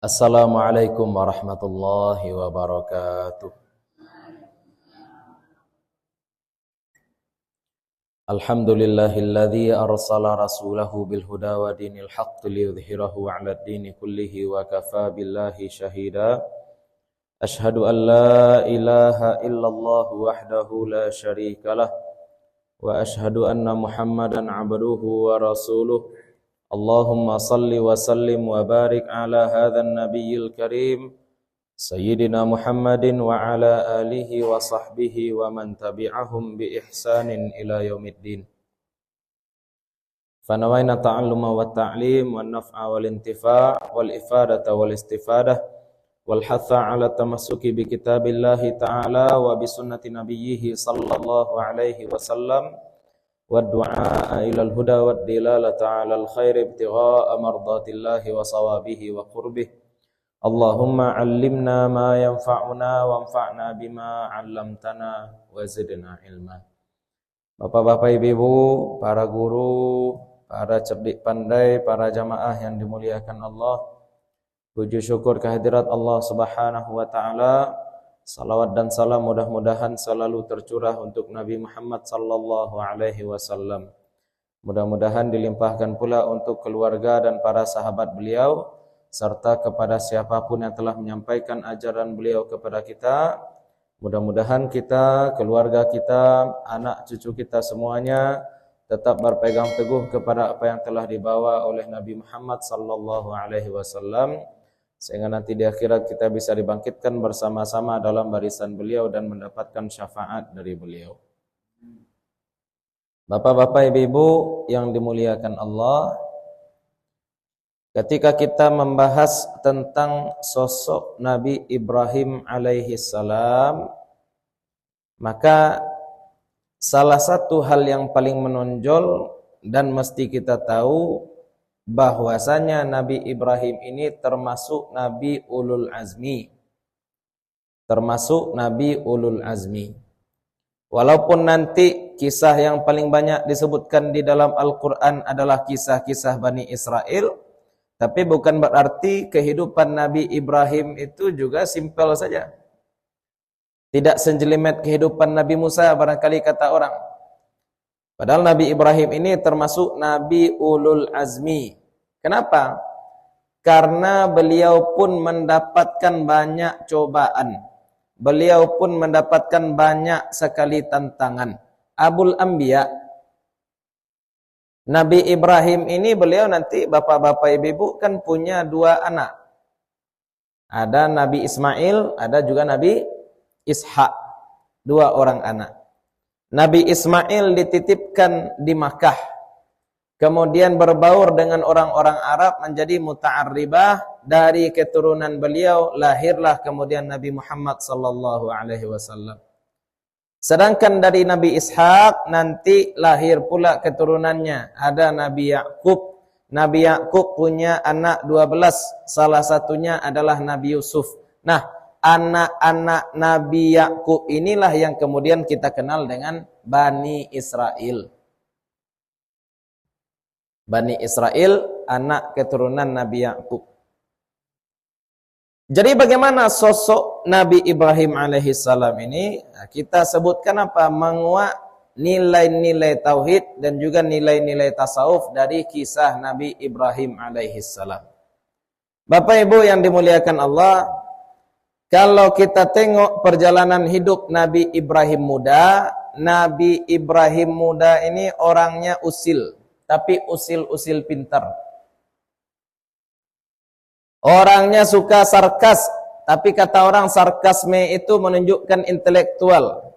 Assalamualaikum warahmatullahi wabarakatuh. Alhamdulillahilladzi arsala rasulahu bil huda wa dinil haqqi liyudhhirahu 'alad dini kullihi wa kafaa billahi syahida. Ashhadu an la ilaha illallah wahdahu la syarikalah wa ashhadu anna Muhammadan 'abduhu wa rasuluh. Allahumma salli wa sallim wa barik ala hadzal nabiyil karim Sayyidina Muhammadin wa ala alihi wa sahbihi wa man tabi'ahum bi ihsanin ila yaumiddin. Fanawayna ta'alluma wa ta'lim wa naf'a wal intifa' wal ifadata wal istifadah wal hatha ala tamassuki bi kitabillahi ta'ala wa bi sunnati nabiyhi sallallahu alaihi wasallam wa du'a ilal huda wa dilalata 'alal khairi ibtigha'a mardatillahi wa sawabihi wa qurbih. Allahumma 'allimna ma yanfa'una wanfa'na bima 'allamtana wa zidna ilma. Bapak-bapak, ibu-ibu, para guru, para cerdik pandai, para jamaah yang dimuliakan Allah, puji syukur kehadirat Allah Subhanahu wa taala. Salawat dan salam mudah-mudahan selalu tercurah untuk Nabi Muhammad sallallahu alaihi wasallam. Mudah-mudahan dilimpahkan pula untuk keluarga dan para sahabat beliau, serta kepada siapapun yang telah menyampaikan ajaran beliau kepada kita. Mudah-mudahan kita, keluarga kita, anak cucu kita semuanya tetap berpegang teguh kepada apa yang telah dibawa oleh Nabi Muhammad sallallahu alaihi wasallam, sehingga nanti di akhirat kita bisa dibangkitkan bersama-sama dalam barisan beliau dan mendapatkan syafaat dari beliau. Bapak-bapak, ibu-ibu yang dimuliakan Allah, ketika kita membahas tentang sosok Nabi Ibrahim alaihi salam, maka salah satu hal yang paling menonjol dan mesti kita tahu bahwasanya Nabi Ibrahim ini termasuk Nabi Ulul Azmi. Termasuk Nabi Ulul Azmi. Walaupun nanti kisah yang paling banyak disebutkan di dalam Al-Quran adalah kisah-kisah Bani Israel, tapi bukan berarti kehidupan Nabi Ibrahim itu juga simpel saja. Tidak senjelimet kehidupan Nabi Musa barangkali kata orang. Padahal Nabi Ibrahim ini termasuk Nabi Ulul Azmi. Kenapa? Karena beliau pun mendapatkan banyak cobaan. Beliau pun mendapatkan banyak sekali tantangan. Abul Anbiya. Nabi Ibrahim ini beliau nanti bapak-bapak ibu-ibu kan punya dua anak. Ada Nabi Ismail, ada juga Nabi Ishak. Dua orang anak. Nabi Ismail dititipkan di Makkah, kemudian berbaur dengan orang-orang Arab menjadi muta'arribah. Dari keturunan beliau lahirlah kemudian Nabi Muhammad sallallahu alaihi wasallam. Sedangkan dari Nabi Ishak nanti lahir pula keturunannya, ada Nabi Yakub. Nabi Yakub punya anak 12, salah satunya adalah Nabi Yusuf. Nah, anak-anak Nabi Yakub inilah yang kemudian kita kenal dengan Bani Israel. Bani Israel, anak keturunan Nabi Yakub. Jadi bagaimana sosok Nabi Ibrahim alaihissalam ini? Nah, kita sebutkan apa? Menguak nilai-nilai tauhid dan juga nilai-nilai tasawuf dari kisah Nabi Ibrahim alaihissalam. Bapak Ibu yang dimuliakan Allah, kalau kita tengok perjalanan hidup Nabi Ibrahim muda, Nabi Ibrahim muda ini orangnya usil, tapi usil-usil pintar. Orangnya suka sarkas, tapi kata orang sarkasme itu menunjukkan intelektual.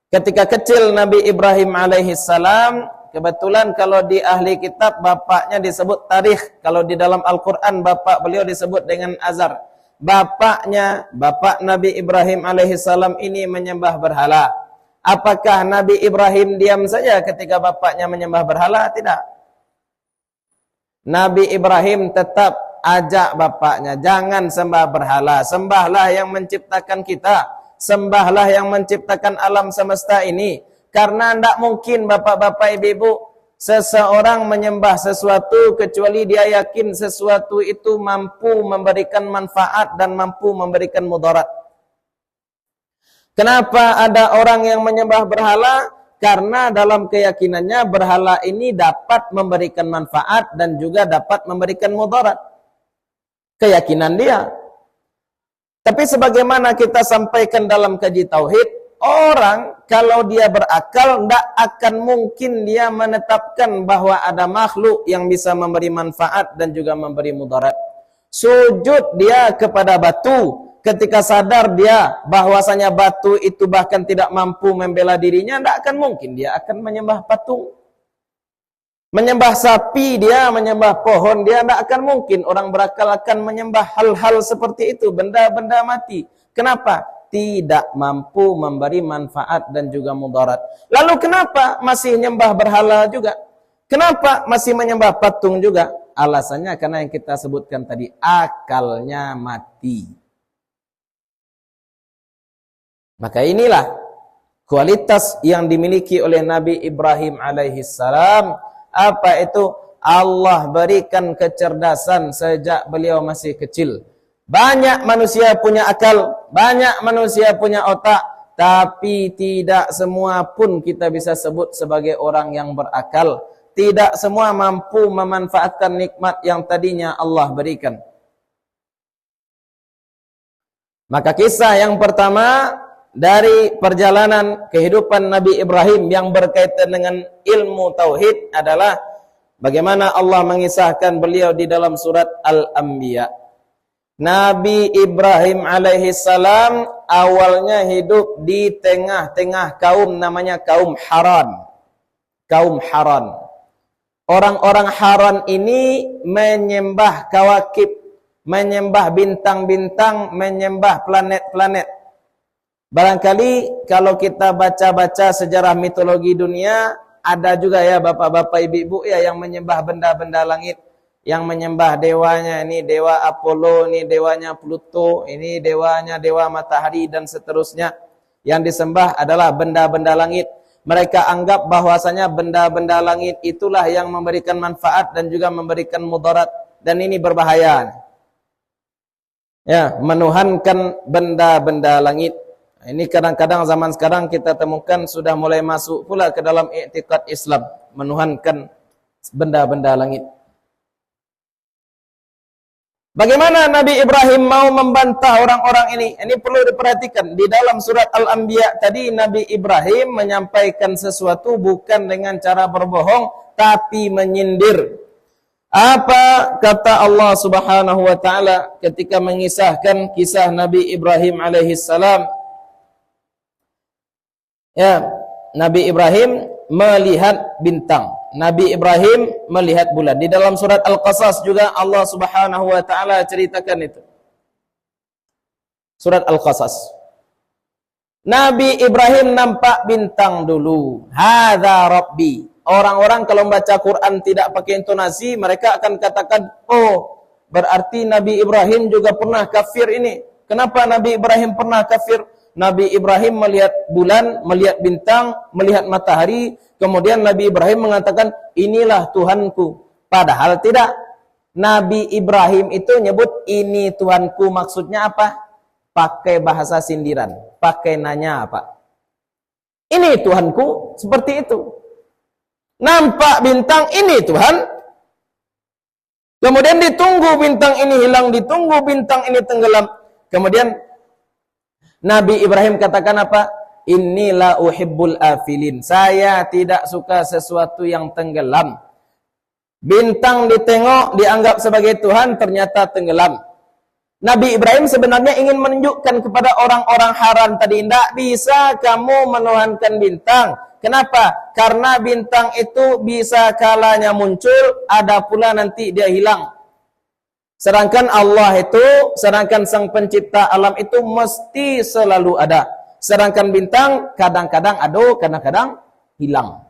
Ketika kecil Nabi Ibrahim alaihissalam, kebetulan kalau di ahli kitab bapaknya disebut Tarikh, kalau di dalam Al-Quran bapak beliau disebut dengan Azar. Bapaknya, bapak Nabi Ibrahim alaihissalam ini menyembah berhala. Apakah Nabi Ibrahim diam saja ketika bapaknya menyembah berhala? Tidak. Nabi Ibrahim tetap ajak bapaknya, jangan sembah berhala, sembahlah yang menciptakan kita, sembahlah yang menciptakan alam semesta ini. Karena tidak mungkin bapak-bapak ibu-ibu seseorang menyembah sesuatu kecuali dia yakin sesuatu itu mampu memberikan manfaat dan mampu memberikan mudarat. Kenapa ada orang yang menyembah berhala? Karena dalam keyakinannya berhala ini dapat memberikan manfaat dan juga dapat memberikan mudarat. Keyakinan dia. Tapi sebagaimana kita sampaikan dalam kaji tauhid, orang kalau dia berakal tidak akan mungkin dia menetapkan bahwa ada makhluk yang bisa memberi manfaat dan juga memberi mudarat. Sujud dia kepada batu ketika sadar dia bahwasanya batu itu bahkan tidak mampu membela dirinya, tidak akan mungkin dia akan menyembah patung. Menyembah sapi dia, menyembah pohon dia, tidak akan mungkin orang berakal akan menyembah hal-hal seperti itu, benda-benda mati. Kenapa? Tidak mampu memberi manfaat dan juga mudarat. Lalu kenapa masih menyembah berhala juga? Kenapa masih menyembah patung juga? Alasannya karena yang kita sebutkan tadi, akalnya mati. Maka inilah kualitas yang dimiliki oleh Nabi Ibrahim alaihissalam. Apa itu? Allah berikan kecerdasan sejak beliau masih kecil. Banyak manusia punya akal, banyak manusia punya otak, tapi tidak semua pun kita bisa sebut sebagai orang yang berakal. Tidak semua mampu memanfaatkan nikmat yang tadinya Allah berikan. Maka kisah yang pertama dari perjalanan kehidupan Nabi Ibrahim yang berkaitan dengan ilmu tauhid adalah bagaimana Allah mengisahkan beliau di dalam surat Al-Anbiya. Nabi Ibrahim alaihissalam awalnya hidup di tengah-tengah kaum namanya kaum Haran. Kaum Haran. Orang-orang Haran ini menyembah kawakib, menyembah bintang-bintang, menyembah planet-planet. Barangkali kalau kita baca-baca sejarah mitologi dunia, ada juga ya bapak-bapak ibu-ibu ya yang menyembah benda-benda langit, yang menyembah dewanya, ini dewa Apollo, ini dewanya Pluto, ini dewanya dewa matahari dan seterusnya. Yang disembah adalah benda-benda langit. Mereka anggap bahwasanya benda-benda langit itulah yang memberikan manfaat dan juga memberikan mudarat, dan ini berbahaya. Ya, menuhankan benda-benda langit. Ini kadang-kadang zaman sekarang kita temukan sudah mulai masuk pula ke dalam i'tiqad Islam, menuhankan benda-benda langit. Bagaimana Nabi Ibrahim mau membantah orang-orang ini? Ini perlu diperhatikan. Di dalam surat Al-Anbiya tadi Nabi Ibrahim menyampaikan sesuatu bukan dengan cara berbohong, tapi menyindir. Apa kata Allah Subhanahu wa taala ketika mengisahkan kisah Nabi Ibrahim alaihissalam? Ya, Nabi Ibrahim melihat bintang. Nabi Ibrahim melihat bulan. Di dalam surat Al-Qasas juga Allah Subhanahu wa taala ceritakan itu. Surat Al-Qasas. Nabi Ibrahim nampak bintang dulu. Hadza Rabbi. Orang-orang kalau membaca Quran tidak pakai intonasi, mereka akan katakan, "Oh, berarti Nabi Ibrahim juga pernah kafir ini." Kenapa Nabi Ibrahim pernah kafir? Nabi Ibrahim melihat bulan, melihat bintang, melihat matahari, kemudian Nabi Ibrahim mengatakan, inilah Tuhanku. Padahal tidak. Nabi Ibrahim itu nyebut ini Tuhanku, maksudnya apa? Pakai bahasa sindiran, pakai nanya apa? Ini Tuhanku, seperti itu. Nampak bintang, ini Tuhan. Kemudian ditunggu bintang ini hilang, ditunggu bintang ini tenggelam. Kemudian Nabi Ibrahim katakan apa? Inilah uhibbul afilin. Saya tidak suka sesuatu yang tenggelam. Bintang ditengok, dianggap sebagai Tuhan, ternyata tenggelam. Nabi Ibrahim sebenarnya ingin menunjukkan kepada orang-orang Haran tadi, tidak bisa kamu menuhankan bintang. Kenapa? Karena bintang itu bisa kalanya muncul, ada pula nanti dia hilang. Sedangkan Allah itu, sedangkan Sang Pencipta alam itu mesti selalu ada. Sedangkan bintang kadang-kadang ada, kadang-kadang hilang.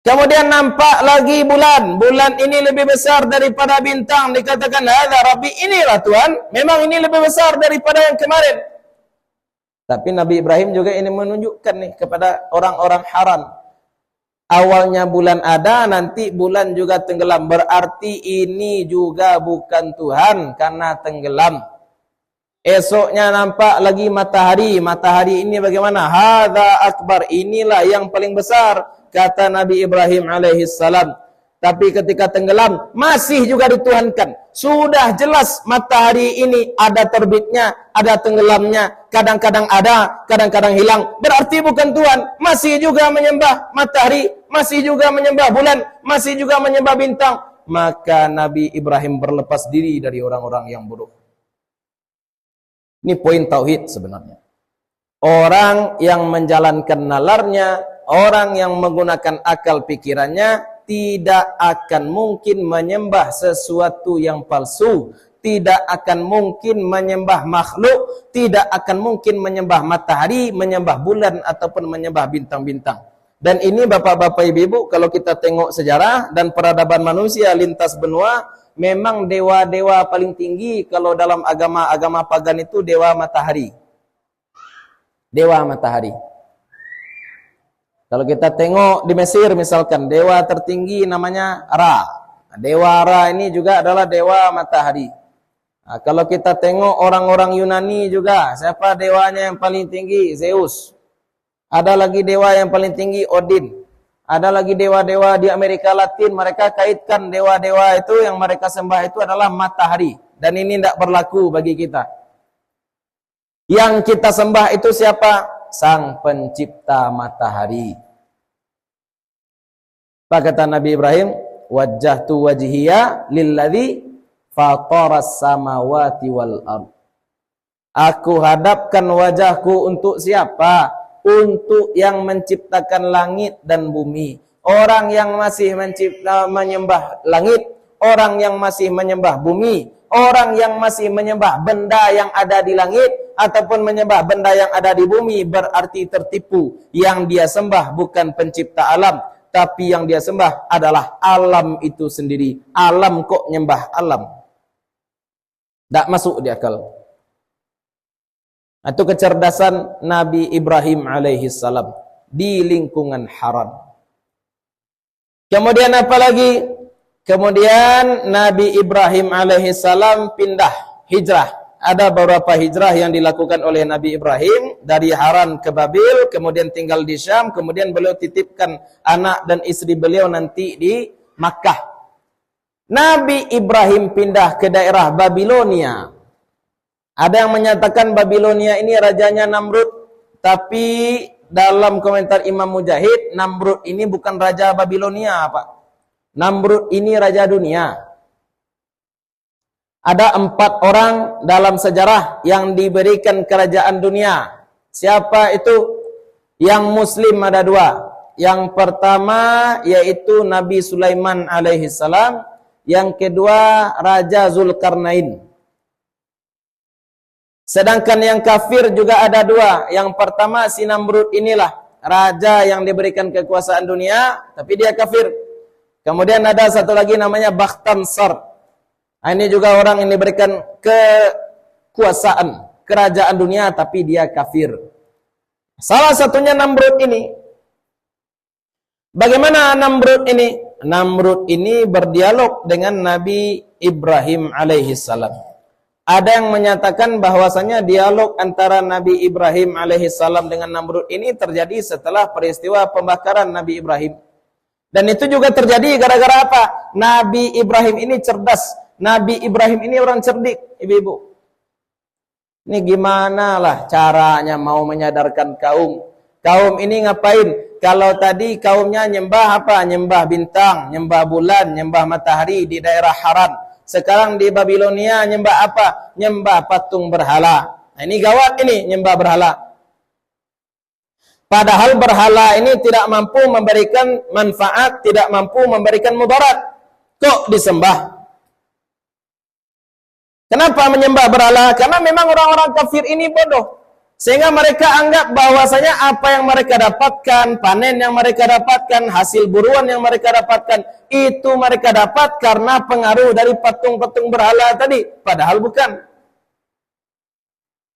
Kemudian nampak lagi bulan. Bulan ini lebih besar daripada bintang. Dikatakan, hadza Rabbi, inilah Tuhan. Memang ini lebih besar daripada yang kemarin. Tapi Nabi Ibrahim juga ini menunjukkan nih kepada orang-orang Haran. Awalnya bulan ada, nanti bulan juga tenggelam. Berarti ini juga bukan Tuhan karena tenggelam. Esoknya nampak lagi matahari. Matahari ini bagaimana? Hadza akbar. Inilah yang paling besar, kata Nabi Ibrahim alaihissalam. Tapi ketika tenggelam, masih juga dituhankan. Sudah jelas matahari ini ada terbitnya, ada tenggelamnya. Kadang-kadang ada, kadang-kadang hilang. Berarti bukan Tuhan. Masih juga menyembah matahari, masih juga menyembah bulan, masih juga menyembah bintang. Maka Nabi Ibrahim berlepas diri dari orang-orang yang bodoh. Ini poin tauhid sebenarnya. Orang yang menjalankan nalarnya, orang yang menggunakan akal pikirannya, tidak akan mungkin menyembah sesuatu yang palsu, tidak akan mungkin menyembah makhluk, tidak akan mungkin menyembah matahari, menyembah bulan ataupun menyembah bintang-bintang. Dan ini bapak-bapak ibu-ibu, kalau kita tengok sejarah dan peradaban manusia lintas benua, memang dewa-dewa paling tinggi kalau dalam agama-agama pagan itu dewa matahari. Dewa matahari. Kalau kita tengok di Mesir misalkan, dewa tertinggi namanya Ra. Dewa Ra ini juga adalah dewa matahari. Nah, kalau kita tengok orang-orang Yunani juga, siapa dewanya yang paling tinggi? Zeus. Ada lagi dewa yang paling tinggi, Odin. Ada lagi dewa-dewa di Amerika Latin, mereka kaitkan dewa-dewa itu yang mereka sembah itu adalah matahari. Dan ini tidak berlaku bagi kita. Yang kita sembah itu siapa? Sang pencipta matahari. Apa kata Nabi Ibrahim? Wajjahtu wajhiya lilladzi fataras samawati wal ard. Aku hadapkan wajahku untuk siapa? Untuk yang menciptakan langit dan bumi. Orang yang masih menyembah langit, orang yang masih menyembah bumi, orang yang masih menyembah benda yang ada di langit ataupun menyembah benda yang ada di bumi berarti tertipu. Yang dia sembah bukan pencipta alam, tapi yang dia sembah adalah alam itu sendiri. Alam kok nyembah alam? Tak masuk di akal. Itu kecerdasan Nabi Ibrahim alaihissalam di lingkungan haram. Kemudian apa lagi? Kemudian Nabi Ibrahim alaihissalam pindah, hijrah. Ada beberapa hijrah yang dilakukan oleh Nabi Ibrahim dari Haran ke Babil, kemudian tinggal di Syam, kemudian beliau titipkan anak dan istri beliau nanti di Makkah. Nabi Ibrahim pindah ke daerah Babilonia. Ada yang menyatakan Babilonia ini rajanya Namrud, tapi dalam komentar Imam Mujahid, Namrud ini bukan raja Babilonia, Pak. Namrud ini raja dunia. Ada 4 orang dalam sejarah yang diberikan kerajaan dunia. Siapa itu? Yang Muslim ada 2. Yang pertama yaitu Nabi Sulaiman alaihissalam. Yang kedua Raja Zulkarnain. Sedangkan yang kafir juga ada 2. Yang pertama si Namrud inilah raja yang diberikan kekuasaan dunia, tapi dia kafir. Kemudian ada satu lagi namanya Bakhtansar. Ini juga orang yang diberikan kekuasaan kerajaan dunia, tapi dia kafir. Salah satunya Namrud ini. Bagaimana Namrud ini? Namrud ini berdialog dengan Nabi Ibrahim alaihissalam. Ada yang menyatakan bahwasanya dialog antara Nabi Ibrahim alaihissalam dengan Namrud ini terjadi setelah peristiwa pembakaran Nabi Ibrahim. Dan itu juga terjadi gara-gara apa? Nabi Ibrahim ini cerdas. Nabi Ibrahim ini orang cerdik, ibu-ibu. Ini gimana lah caranya mau menyadarkan kaum. Kaum ini ngapain? Kalau tadi kaumnya nyembah apa? Nyembah bintang, nyembah bulan, nyembah matahari di daerah Haran. Sekarang di Babilonia nyembah apa? Nyembah patung berhala. Nah, ini gawat ini, nyembah berhala. Padahal berhala ini tidak mampu memberikan manfaat, tidak mampu memberikan mudarat. Kok disembah? Kenapa menyembah berhala? Karena memang orang-orang kafir ini bodoh. Sehingga mereka anggap bahwasanya apa yang mereka dapatkan, panen yang mereka dapatkan, hasil buruan yang mereka dapatkan, itu mereka dapat karena pengaruh dari patung-patung berhala tadi. Padahal bukan.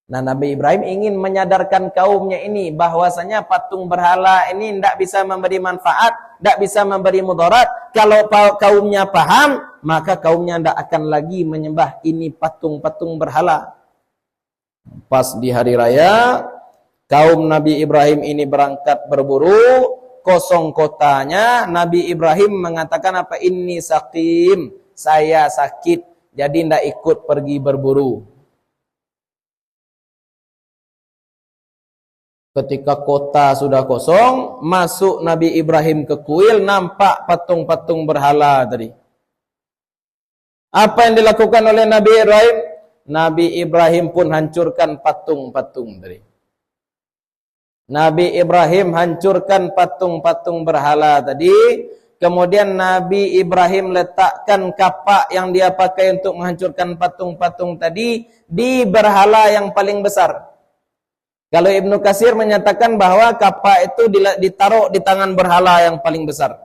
Nah, Nabi Ibrahim ingin menyadarkan kaumnya ini bahwasanya patung berhala ini tidak bisa memberi manfaat, tidak bisa memberi mudarat. Kalau kaumnya paham, maka kaumnya tidak akan lagi menyembah ini patung-patung berhala. Pas di hari raya, kaum Nabi Ibrahim ini berangkat berburu, kosong kotanya. Nabi Ibrahim mengatakan apa? Inni sakim, saya sakit, jadi tidak ikut pergi berburu. Ketika kota sudah kosong, masuk Nabi Ibrahim ke kuil, nampak patung-patung berhala tadi. Apa yang dilakukan oleh Nabi Ibrahim? Nabi Ibrahim pun hancurkan patung-patung tadi. Nabi Ibrahim hancurkan patung-patung berhala tadi. Kemudian Nabi Ibrahim letakkan kapak yang dia pakai untuk menghancurkan patung-patung tadi di berhala yang paling besar. Kalau Ibnu Katsir menyatakan bahwa kapak itu ditaruh di tangan berhala yang paling besar.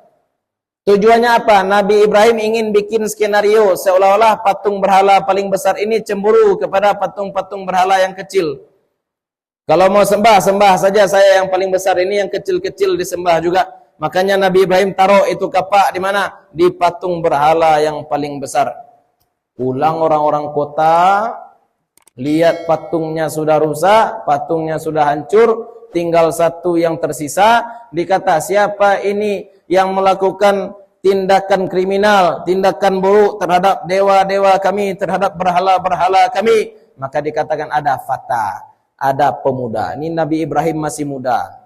Tujuannya apa? Nabi Ibrahim ingin bikin skenario seolah-olah patung berhala paling besar ini cemburu kepada patung-patung berhala yang kecil. Kalau mau sembah, sembah saja saya yang paling besar, ini yang kecil-kecil disembah juga. Makanya Nabi Ibrahim taruh itu kapak di mana? Di patung berhala yang paling besar. Pulang orang-orang kota, lihat patungnya sudah rusak, patungnya sudah hancur, tinggal satu yang tersisa. Dikata, siapa ini yang melakukan tindakan kriminal, tindakan buruk terhadap dewa-dewa kami, terhadap berhala-berhala kami? Maka dikatakan ada fata, ada pemuda. Ini Nabi Ibrahim masih muda.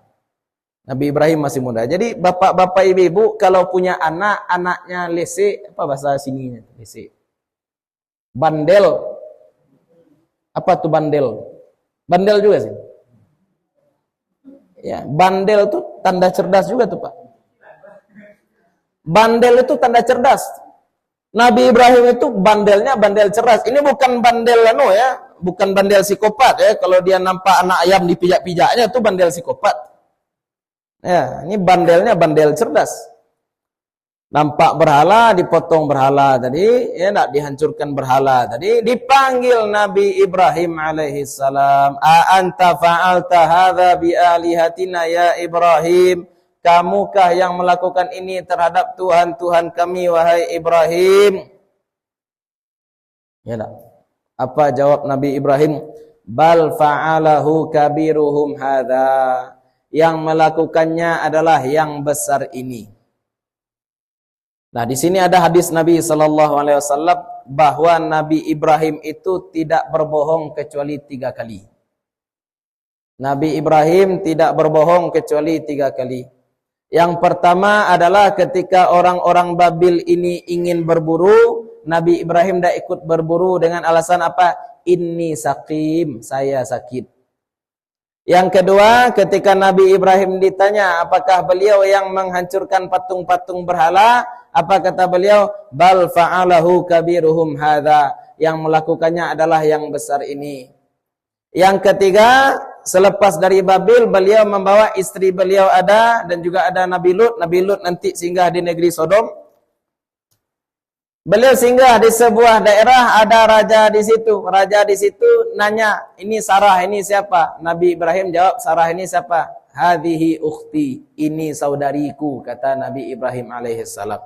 Nabi Ibrahim masih muda. Jadi bapak-bapak ibu-ibu kalau punya anak, anaknya lese, apa bahasa sininya? Lese. Bandel. Apa tuh bandel? Bandel juga sih. Ya, bandel itu tanda cerdas juga tuh Pak. Bandel itu tanda cerdas. Nabi Ibrahim itu bandelnya bandel cerdas. Ini bukan bandel ya, bukan bandel psikopat ya. Kalau dia nampak anak ayam dipijak-pijaknya itu bandel psikopat. Ya, ini bandelnya bandel cerdas. Nampak berhala, dipotong berhala tadi, ya nak dihancurkan berhala tadi, dipanggil Nabi Ibrahim alaihi salam, "A anta fa'alta hadza bi alihatina ya Ibrahim?" Kamukah yang melakukan ini terhadap Tuhan-Tuhan kami wahai Ibrahim? Ya tak? Apa jawab Nabi Ibrahim? Bal fa'alahu kabiruhum hadza. Yang melakukannya adalah yang besar ini. Nah, di sini ada hadis Nabi sallallahu alaihi wasallam bahwa Nabi Ibrahim itu tidak berbohong kecuali 3 kali. Nabi Ibrahim tidak berbohong kecuali 3 kali. Yang pertama adalah ketika orang-orang Babil ini ingin berburu, Nabi Ibrahim tidak ikut berburu dengan alasan apa? Inni sakim, saya sakit. Yang kedua, ketika Nabi Ibrahim ditanya apakah beliau yang menghancurkan patung-patung berhala, apa kata beliau? Bal fa'alahu kabiruhum hadza. Yang melakukannya adalah yang besar ini. Yang ketiga, selepas dari Babil, beliau membawa istri beliau ada, dan juga ada Nabi Lut. Nabi Lut nanti singgah di negeri Sodom. Beliau singgah di sebuah daerah, ada raja di situ. Raja di situ nanya, ini Sarah, ini siapa? Nabi Ibrahim jawab, Sarah ini siapa? Hadhihi ukhti, ini saudariku, kata Nabi Ibrahim alaihissalam.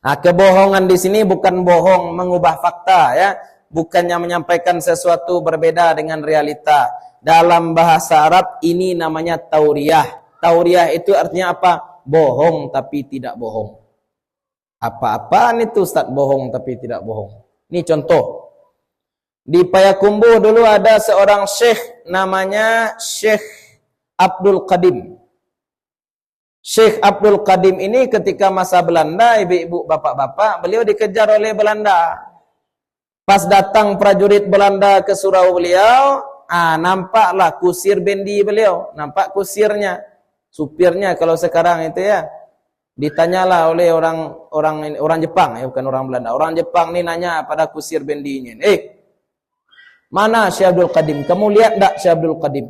Nah, kebohongan di sini bukan bohong mengubah fakta ya, bukannya menyampaikan sesuatu berbeda dengan realita. Dalam bahasa Arab ini namanya tauriyah. Tauriyah itu artinya apa? Bohong tapi tidak bohong. Apa-apaan itu Ustaz bohong tapi tidak bohong? Ini contoh. Di Payakumbuh dulu ada seorang syekh namanya Syekh Abdul Qadim. Syekh Abdul Qadim ini ketika masa Belanda, ibu-ibu, bapak-bapak, beliau dikejar oleh Belanda. Pas datang prajurit Belanda ke surau beliau, nampaklah kusir bendi beliau, nampak kusirnya, supirnya kalau sekarang itu ya. Ditanyalah oleh orang Jepang ya, bukan orang Belanda. Orang Jepang ni nanya pada kusir bendinya, mana Syekh Abdul Qadim? Kamu lihat tak Syekh Abdul Qadim?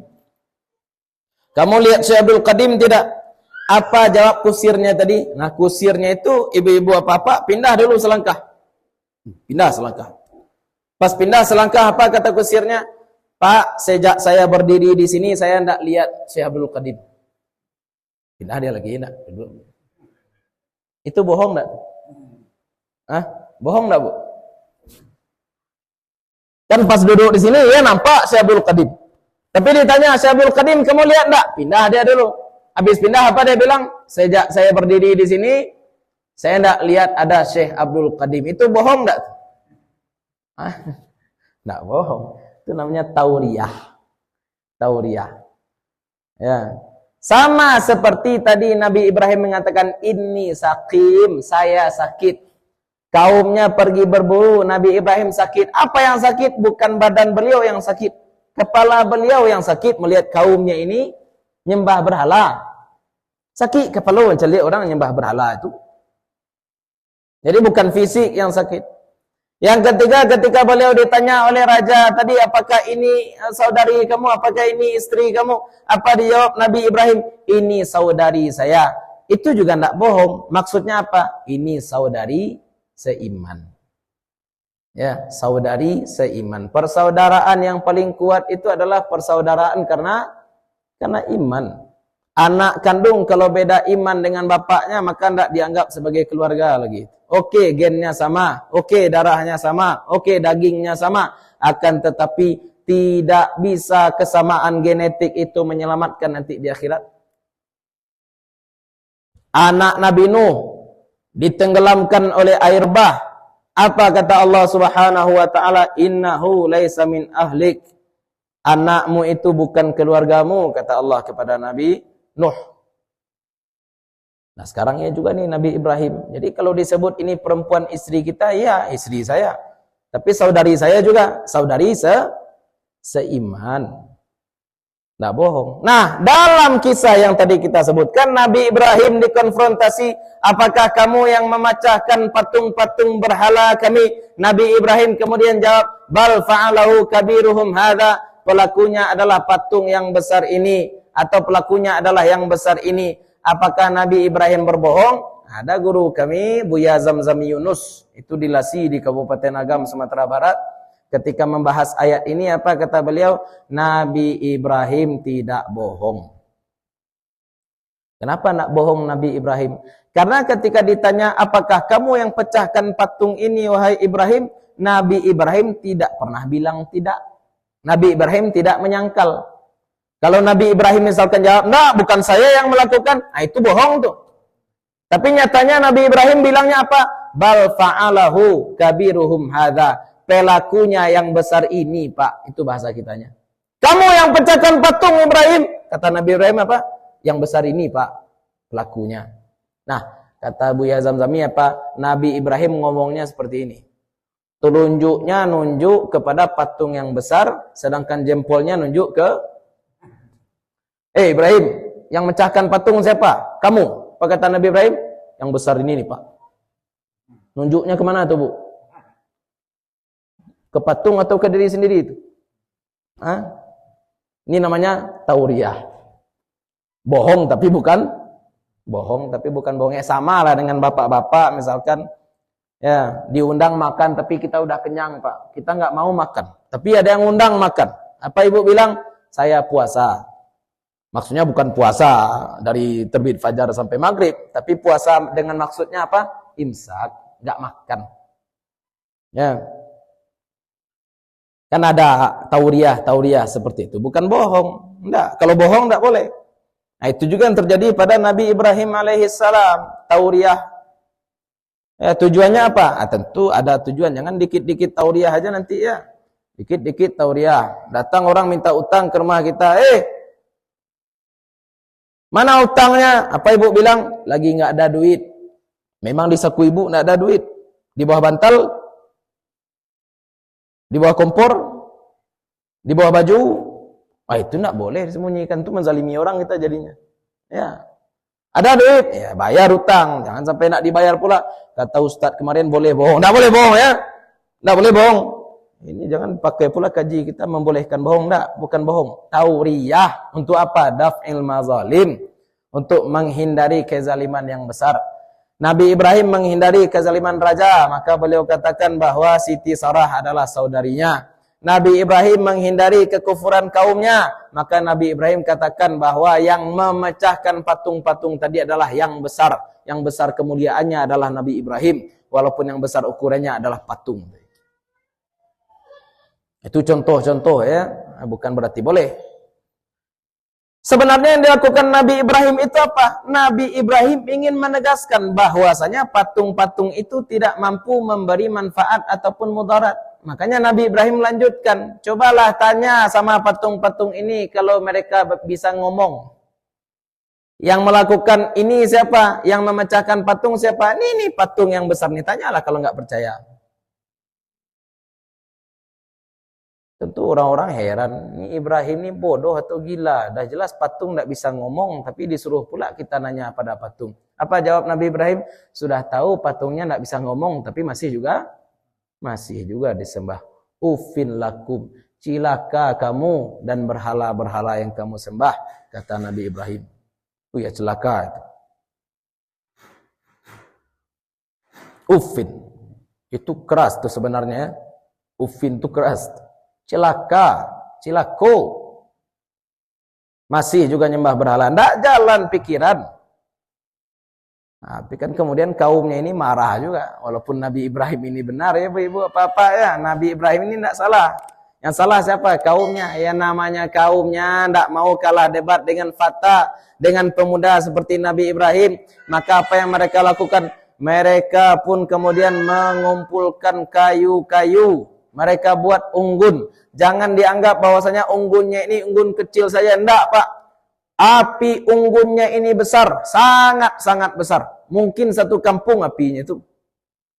Kamu lihat Syekh Abdul Qadim tidak? Apa jawab kusirnya tadi? Nah, kusirnya itu ibu-ibu apa-apa, pindah dulu selangkah. Pindah selangkah. Pas pindah selangkah, apa kata kusirnya? Pak, sejak saya berdiri di sini saya tidak lihat Syekh Abdul Qadim. Pindah dia lagi, enggak. Itu bohong enggak? Hah? Bohong enggak, Bu? Kan pas duduk di sini ya nampak Syekh Abdul Qadim. Tapi ditanya, Syekh Abdul Qadim kamu lihat enggak? Pindah dia dulu. Habis pindah apa dia bilang? Sejak saya berdiri di sini saya enggak lihat ada Syekh Abdul Qadim. Itu bohong enggak? Hah? Enggak bohong. Itu namanya tauriyah. Tauriyah. Ya. Sama seperti tadi Nabi Ibrahim mengatakan, inni sakim, saya sakit. Kaumnya pergi berburu, Nabi Ibrahim sakit. Apa yang sakit? Bukan badan beliau yang sakit. Kepala beliau yang sakit melihat kaumnya ini nyembah berhala. Sakit kepala macam lihat orang nyembah berhala itu. Jadi bukan fisik yang sakit. Yang ketiga, ketika beliau ditanya oleh raja tadi, apakah ini saudari kamu, apakah ini istri kamu? Apa dijawab Nabi Ibrahim? Ini saudari saya. Itu juga tidak bohong. Maksudnya apa? Ini saudari seiman. Ya, saudari seiman. Persaudaraan yang paling kuat itu adalah persaudaraan karena iman. Anak kandung kalau beda iman dengan bapaknya maka tidak dianggap sebagai keluarga lagi. Oke, gennya sama, oke, darahnya sama, oke, dagingnya sama, akan tetapi tidak bisa kesamaan genetik itu menyelamatkan nanti di akhirat. Anak Nabi Nuh ditenggelamkan oleh air bah. Apa kata Allah Subhanahu wa taala? Innahu laisa min ahlik. Anakmu itu bukan keluargamu, kata Allah kepada Nabi Nuh. Nah sekarang ya juga nih Nabi Ibrahim. Jadi kalau disebut ini perempuan istri kita, ya istri saya. Tapi saudari saya juga, saudari seiman. Nggak bohong. Nah dalam kisah yang tadi kita sebutkan, Nabi Ibrahim dikonfrontasi, apakah kamu yang memecahkan patung-patung berhala kami? Nabi Ibrahim kemudian jawab, bal fa'alahu kabiruhum hadza. Pelakunya adalah patung yang besar ini, atau pelakunya adalah yang besar ini. Apakah Nabi Ibrahim berbohong? Ada guru kami, Buya Zamzam Yunus, itu di Lasi di Kabupaten Agam, Sumatera Barat. Ketika membahas ayat ini, apa kata beliau? Nabi Ibrahim tidak bohong. Kenapa nak bohong Nabi Ibrahim? Karena ketika ditanya, apakah kamu yang pecahkan patung ini, wahai Ibrahim? Nabi Ibrahim tidak pernah bilang tidak. Nabi Ibrahim tidak menyangkal. Kalau Nabi Ibrahim misalkan jawab, nah bukan saya yang melakukan, nah itu bohong tuh. Tapi nyatanya Nabi Ibrahim bilangnya apa? Bal fa'alahu kabiruhum hadza. Pelakunya yang besar ini, Pak. Itu bahasa kitanya. Kamu yang pecahkan patung Ibrahim. Kata Nabi Ibrahim apa? Yang besar ini, Pak. Pelakunya. Nah, kata Buya Zamzami apa? Nabi Ibrahim ngomongnya seperti ini. Telunjuknya nunjuk kepada patung yang besar, sedangkan jempolnya nunjuk ke Ibrahim, yang mecahkan patung siapa? Kamu. Apa kata Nabi Ibrahim? Yang besar ini nih, Pak. Nunjuknya kemana tuh, Bu? Ke patung atau ke diri sendiri itu? Hah? Ini namanya tauriyah. Bohong tapi bukan bohong. Sama lah dengan bapak-bapak misalkan. Ya, diundang makan tapi kita udah kenyang, Pak. Kita nggak mau makan. Tapi ada yang undang makan. Apa ibu bilang? Saya puasa. Maksudnya bukan puasa dari terbit fajar sampai maghrib, tapi puasa dengan maksudnya apa? Imsak, nggak makan. Ya, kan ada tauriyah seperti itu, bukan bohong. Enggak, kalau bohong enggak boleh. Nah itu juga yang terjadi pada Nabi Ibrahim alaihissalam, tauriyah. Ya, tujuannya apa? Tentu ada tujuan, jangan dikit-dikit tauriyah aja nanti ya. Dikit-dikit tauriyah. Datang orang minta utang ke rumah kita, mana utangnya? Apa ibu bilang? Lagi nggak ada duit. Memang di saku ibu nggak ada duit. Di bawah bantal, di bawah kompor, di bawah baju. Itu nggak boleh disembunyikan. Itu menzalimi orang kita jadinya. Ya, ada duit, ya bayar utang. Jangan sampai nak dibayar pula. Kata Ustadz kemarin boleh bohong. Nggak boleh bohong ya. Nggak boleh bohong. Ini jangan pakai pula kaji kita membolehkan bohong. Enggak, bukan bohong. Tauriyah. Untuk apa? Daf'il mazalim. Untuk menghindari kezaliman yang besar. Nabi Ibrahim menghindari kezaliman raja. Maka beliau katakan bahwa Siti Sarah adalah saudarinya. Nabi Ibrahim menghindari kekufuran kaumnya, maka Nabi Ibrahim katakan bahwa yang memecahkan patung-patung tadi adalah yang besar. Yang besar kemuliaannya adalah Nabi Ibrahim, walaupun yang besar ukurannya adalah patung. Itu contoh-contoh ya, bukan berarti boleh. Sebenarnya yang dilakukan Nabi Ibrahim itu apa? Nabi Ibrahim ingin menegaskan bahwasanya patung-patung itu tidak mampu memberi manfaat ataupun mudarat. Makanya Nabi Ibrahim melanjutkan, cobalah tanya sama patung-patung ini kalau mereka bisa ngomong. Yang melakukan ini siapa? Yang memecahkan patung siapa? Ini patung yang besar nih, tanyalah kalau nggak percaya. Tentu orang-orang heran, ini Ibrahim ini bodoh atau gila? Dah jelas patung tak bisa ngomong, tapi disuruh pula kita nanya pada patung. Apa jawab Nabi Ibrahim? Sudah tahu patungnya tak bisa ngomong, tapi masih juga disembah. Ufin lakum, cilaka kamu dan berhala-berhala yang kamu sembah, kata Nabi Ibrahim. Oh ya, celaka itu. Ufin, itu keras tuh sebenarnya. Ufin itu keras. Celaka, cilako. Masih juga nyembah berhala, ndak jalan pikiran. Tapi kan kemudian kaumnya ini marah juga. Walaupun Nabi Ibrahim ini benar ya ibu-ibu, apa-apa ya, Nabi Ibrahim ini ndak salah. Yang salah siapa? Kaumnya. Ya namanya kaumnya ndak mau kalah debat dengan fata, dengan pemuda seperti Nabi Ibrahim. Maka apa yang mereka lakukan? Mereka pun kemudian mengumpulkan kayu-kayu. Mereka buat unggun. Jangan dianggap bahwasanya unggunnya ini unggun kecil saja. Enggak, Pak. Api unggunnya ini besar. Sangat-sangat besar. Mungkin satu kampung apinya itu.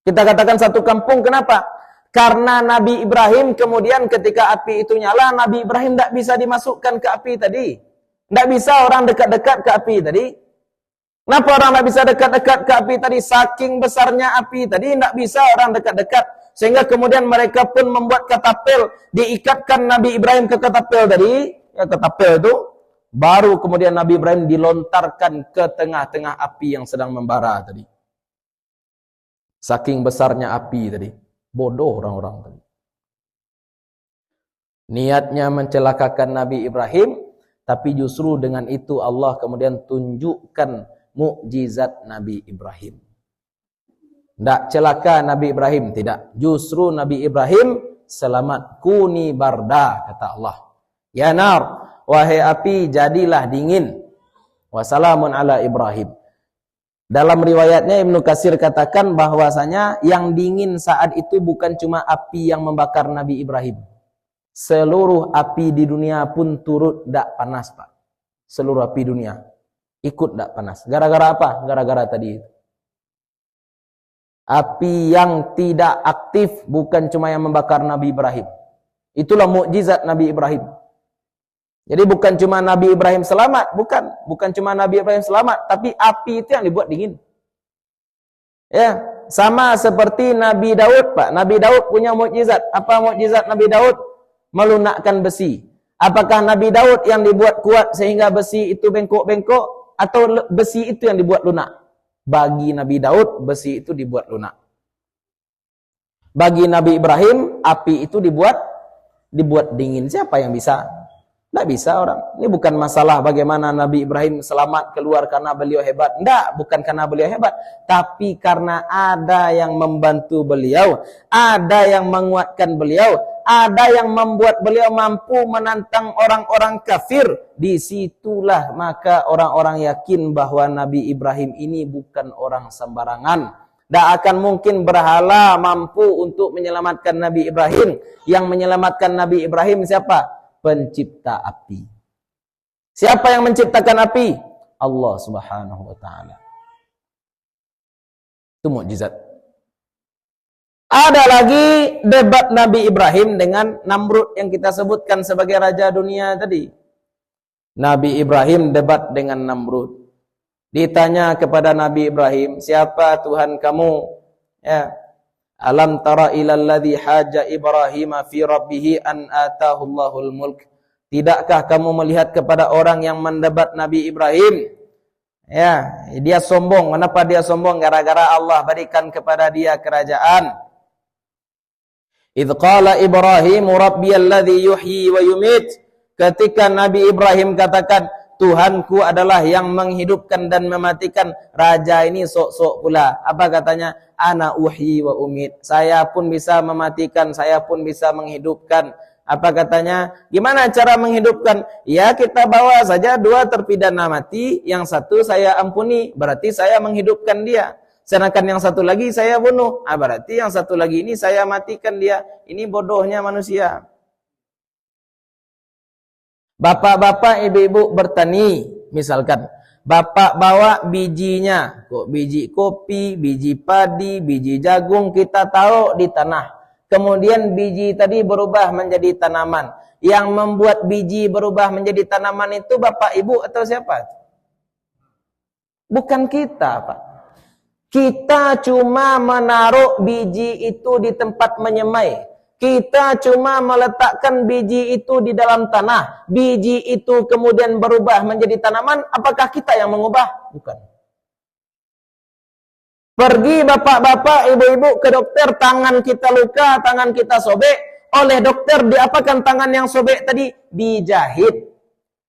Kita katakan satu kampung. Kenapa? Karena Nabi Ibrahim kemudian ketika api itu nyala, Nabi Ibrahim tidak bisa dimasukkan ke api tadi. Tidak bisa orang dekat-dekat ke api tadi. Kenapa orang tidak bisa dekat-dekat ke api tadi? Saking besarnya api tadi, tidak bisa orang dekat-dekat. Sehingga kemudian mereka pun membuat katapel, diikatkan Nabi Ibrahim ke katapel tadi, ya katapel itu, baru kemudian Nabi Ibrahim dilontarkan ke tengah-tengah api yang sedang membara tadi. Saking besarnya api tadi, bodoh orang-orang tadi. Niatnya mencelakakan Nabi Ibrahim, tapi justru dengan itu Allah kemudian tunjukkan mukjizat Nabi Ibrahim. Tidak celaka Nabi Ibrahim, tidak. Justru Nabi Ibrahim selamat. Kuni barda, kata Allah. Ya nar, wahai api, jadilah dingin. Wassalamun ala Ibrahim. Dalam riwayatnya Ibnu Katsir katakan bahwasanya yang dingin saat itu bukan cuma api yang membakar Nabi Ibrahim. Seluruh api di dunia pun turut tidak panas, Pak. Seluruh api dunia ikut tidak panas. Gara-gara apa? Gara-gara tadi itu. Api yang tidak aktif bukan cuma yang membakar Nabi Ibrahim. Itulah mukjizat Nabi Ibrahim. Jadi bukan cuma Nabi Ibrahim selamat, bukan cuma Nabi Ibrahim selamat, tapi api itu yang dibuat dingin. Ya, sama seperti Nabi Daud, Pak. Nabi Daud punya mukjizat. Apa mukjizat Nabi Daud? Melunakkan besi. Apakah Nabi Daud yang dibuat kuat sehingga besi itu bengkok-bengkok, atau besi itu yang dibuat lunak? Bagi Nabi Daud, besi itu dibuat lunak. Bagi Nabi Ibrahim, api itu dibuat dingin. Siapa yang bisa? Tidak bisa orang. Ini bukan masalah bagaimana Nabi Ibrahim selamat keluar karena beliau hebat. Tidak, bukan karena beliau hebat. Tapi karena ada yang membantu beliau. Ada yang menguatkan beliau. Ada yang membuat beliau mampu menantang orang-orang kafir. Disitulah maka orang-orang yakin bahwa Nabi Ibrahim ini bukan orang sembarangan. Tak akan mungkin berhala mampu untuk menyelamatkan Nabi Ibrahim. Yang menyelamatkan Nabi Ibrahim siapa? Pencipta api. Siapa yang menciptakan api? Allah Subhanahu wa taala. Itu mukjizat. Ada lagi debat Nabi Ibrahim dengan Namrud yang kita sebutkan sebagai raja dunia tadi. Nabi Ibrahim debat dengan Namrud. Ditanya kepada Nabi Ibrahim, siapa Tuhan kamu? Ya. Alam tara ilal ladzi haja Ibrahim fi rabbih an atahu Allahul mulk. Tidakkah kamu melihat kepada orang yang mendebat Nabi Ibrahim? Ya, dia sombong. Kenapa dia sombong? Gara-gara Allah berikan kepada dia kerajaan. Idz qala Ibrahim rabbiyalladzi yuhyi wa yumit. Ketika Nabi Ibrahim katakan, Tuhanku adalah yang menghidupkan dan mematikan. Raja ini sok-sok pula. Apa katanya? Ana uhyi wa umit. Saya pun bisa mematikan, saya pun bisa menghidupkan. Apa katanya? Gimana cara menghidupkan? Ya kita bawa saja 2 terpidana mati, yang satu saya ampuni, berarti saya menghidupkan dia. Sedangkan yang satu lagi saya bunuh, berarti yang satu lagi ini saya matikan dia. Ini bodohnya manusia. Bapak-bapak, ibu-ibu bertani, misalkan. Bapak bawa bijinya, biji kopi, biji padi, biji jagung, kita taruh di tanah. Kemudian biji tadi berubah menjadi tanaman. Yang membuat biji berubah menjadi tanaman itu bapak ibu atau siapa? Bukan kita, Pak. Kita cuma menaruh biji itu di tempat menyemai. Kita cuma meletakkan biji itu di dalam tanah. Biji itu kemudian berubah menjadi tanaman. Apakah kita yang mengubah? Bukan. Pergi bapak-bapak, ibu-ibu ke dokter, tangan kita luka, tangan kita sobek. Oleh dokter diapakan tangan yang sobek tadi? Dijahit.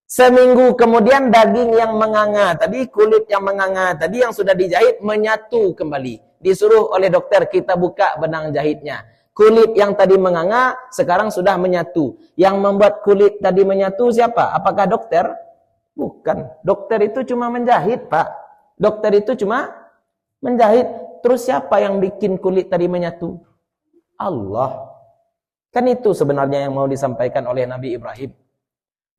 Seminggu kemudian daging yang menganga tadi, kulit yang menganga tadi yang sudah dijahit menyatu kembali. Disuruh oleh dokter kita buka benang jahitnya. Kulit yang tadi menganga sekarang sudah menyatu. Yang membuat kulit tadi menyatu siapa? Apakah dokter? Bukan. Dokter itu cuma menjahit, Pak. Dokter itu cuma menjahit. Terus siapa yang bikin kulit tadi menyatu? Allah. Kan itu sebenarnya yang mau disampaikan oleh Nabi Ibrahim.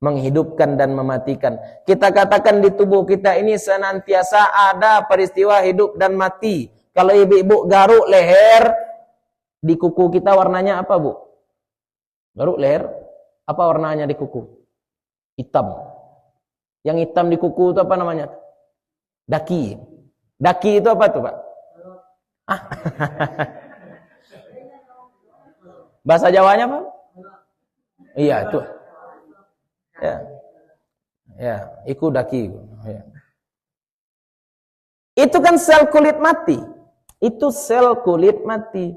Menghidupkan dan mematikan. Kita katakan di tubuh kita ini senantiasa ada peristiwa hidup dan mati. Kalau ibu-ibu garuk leher, di kuku kita warnanya apa, Bu? Garuk leher, apa warnanya di kuku? Hitam. Yang hitam di kuku itu apa namanya? Daki. Daki itu apa tuh, Pak? Bahasa Jawanya, Pak? Iya, itu. Ya, iku daki. Ya. Itu kan sel kulit mati. Itu sel kulit mati.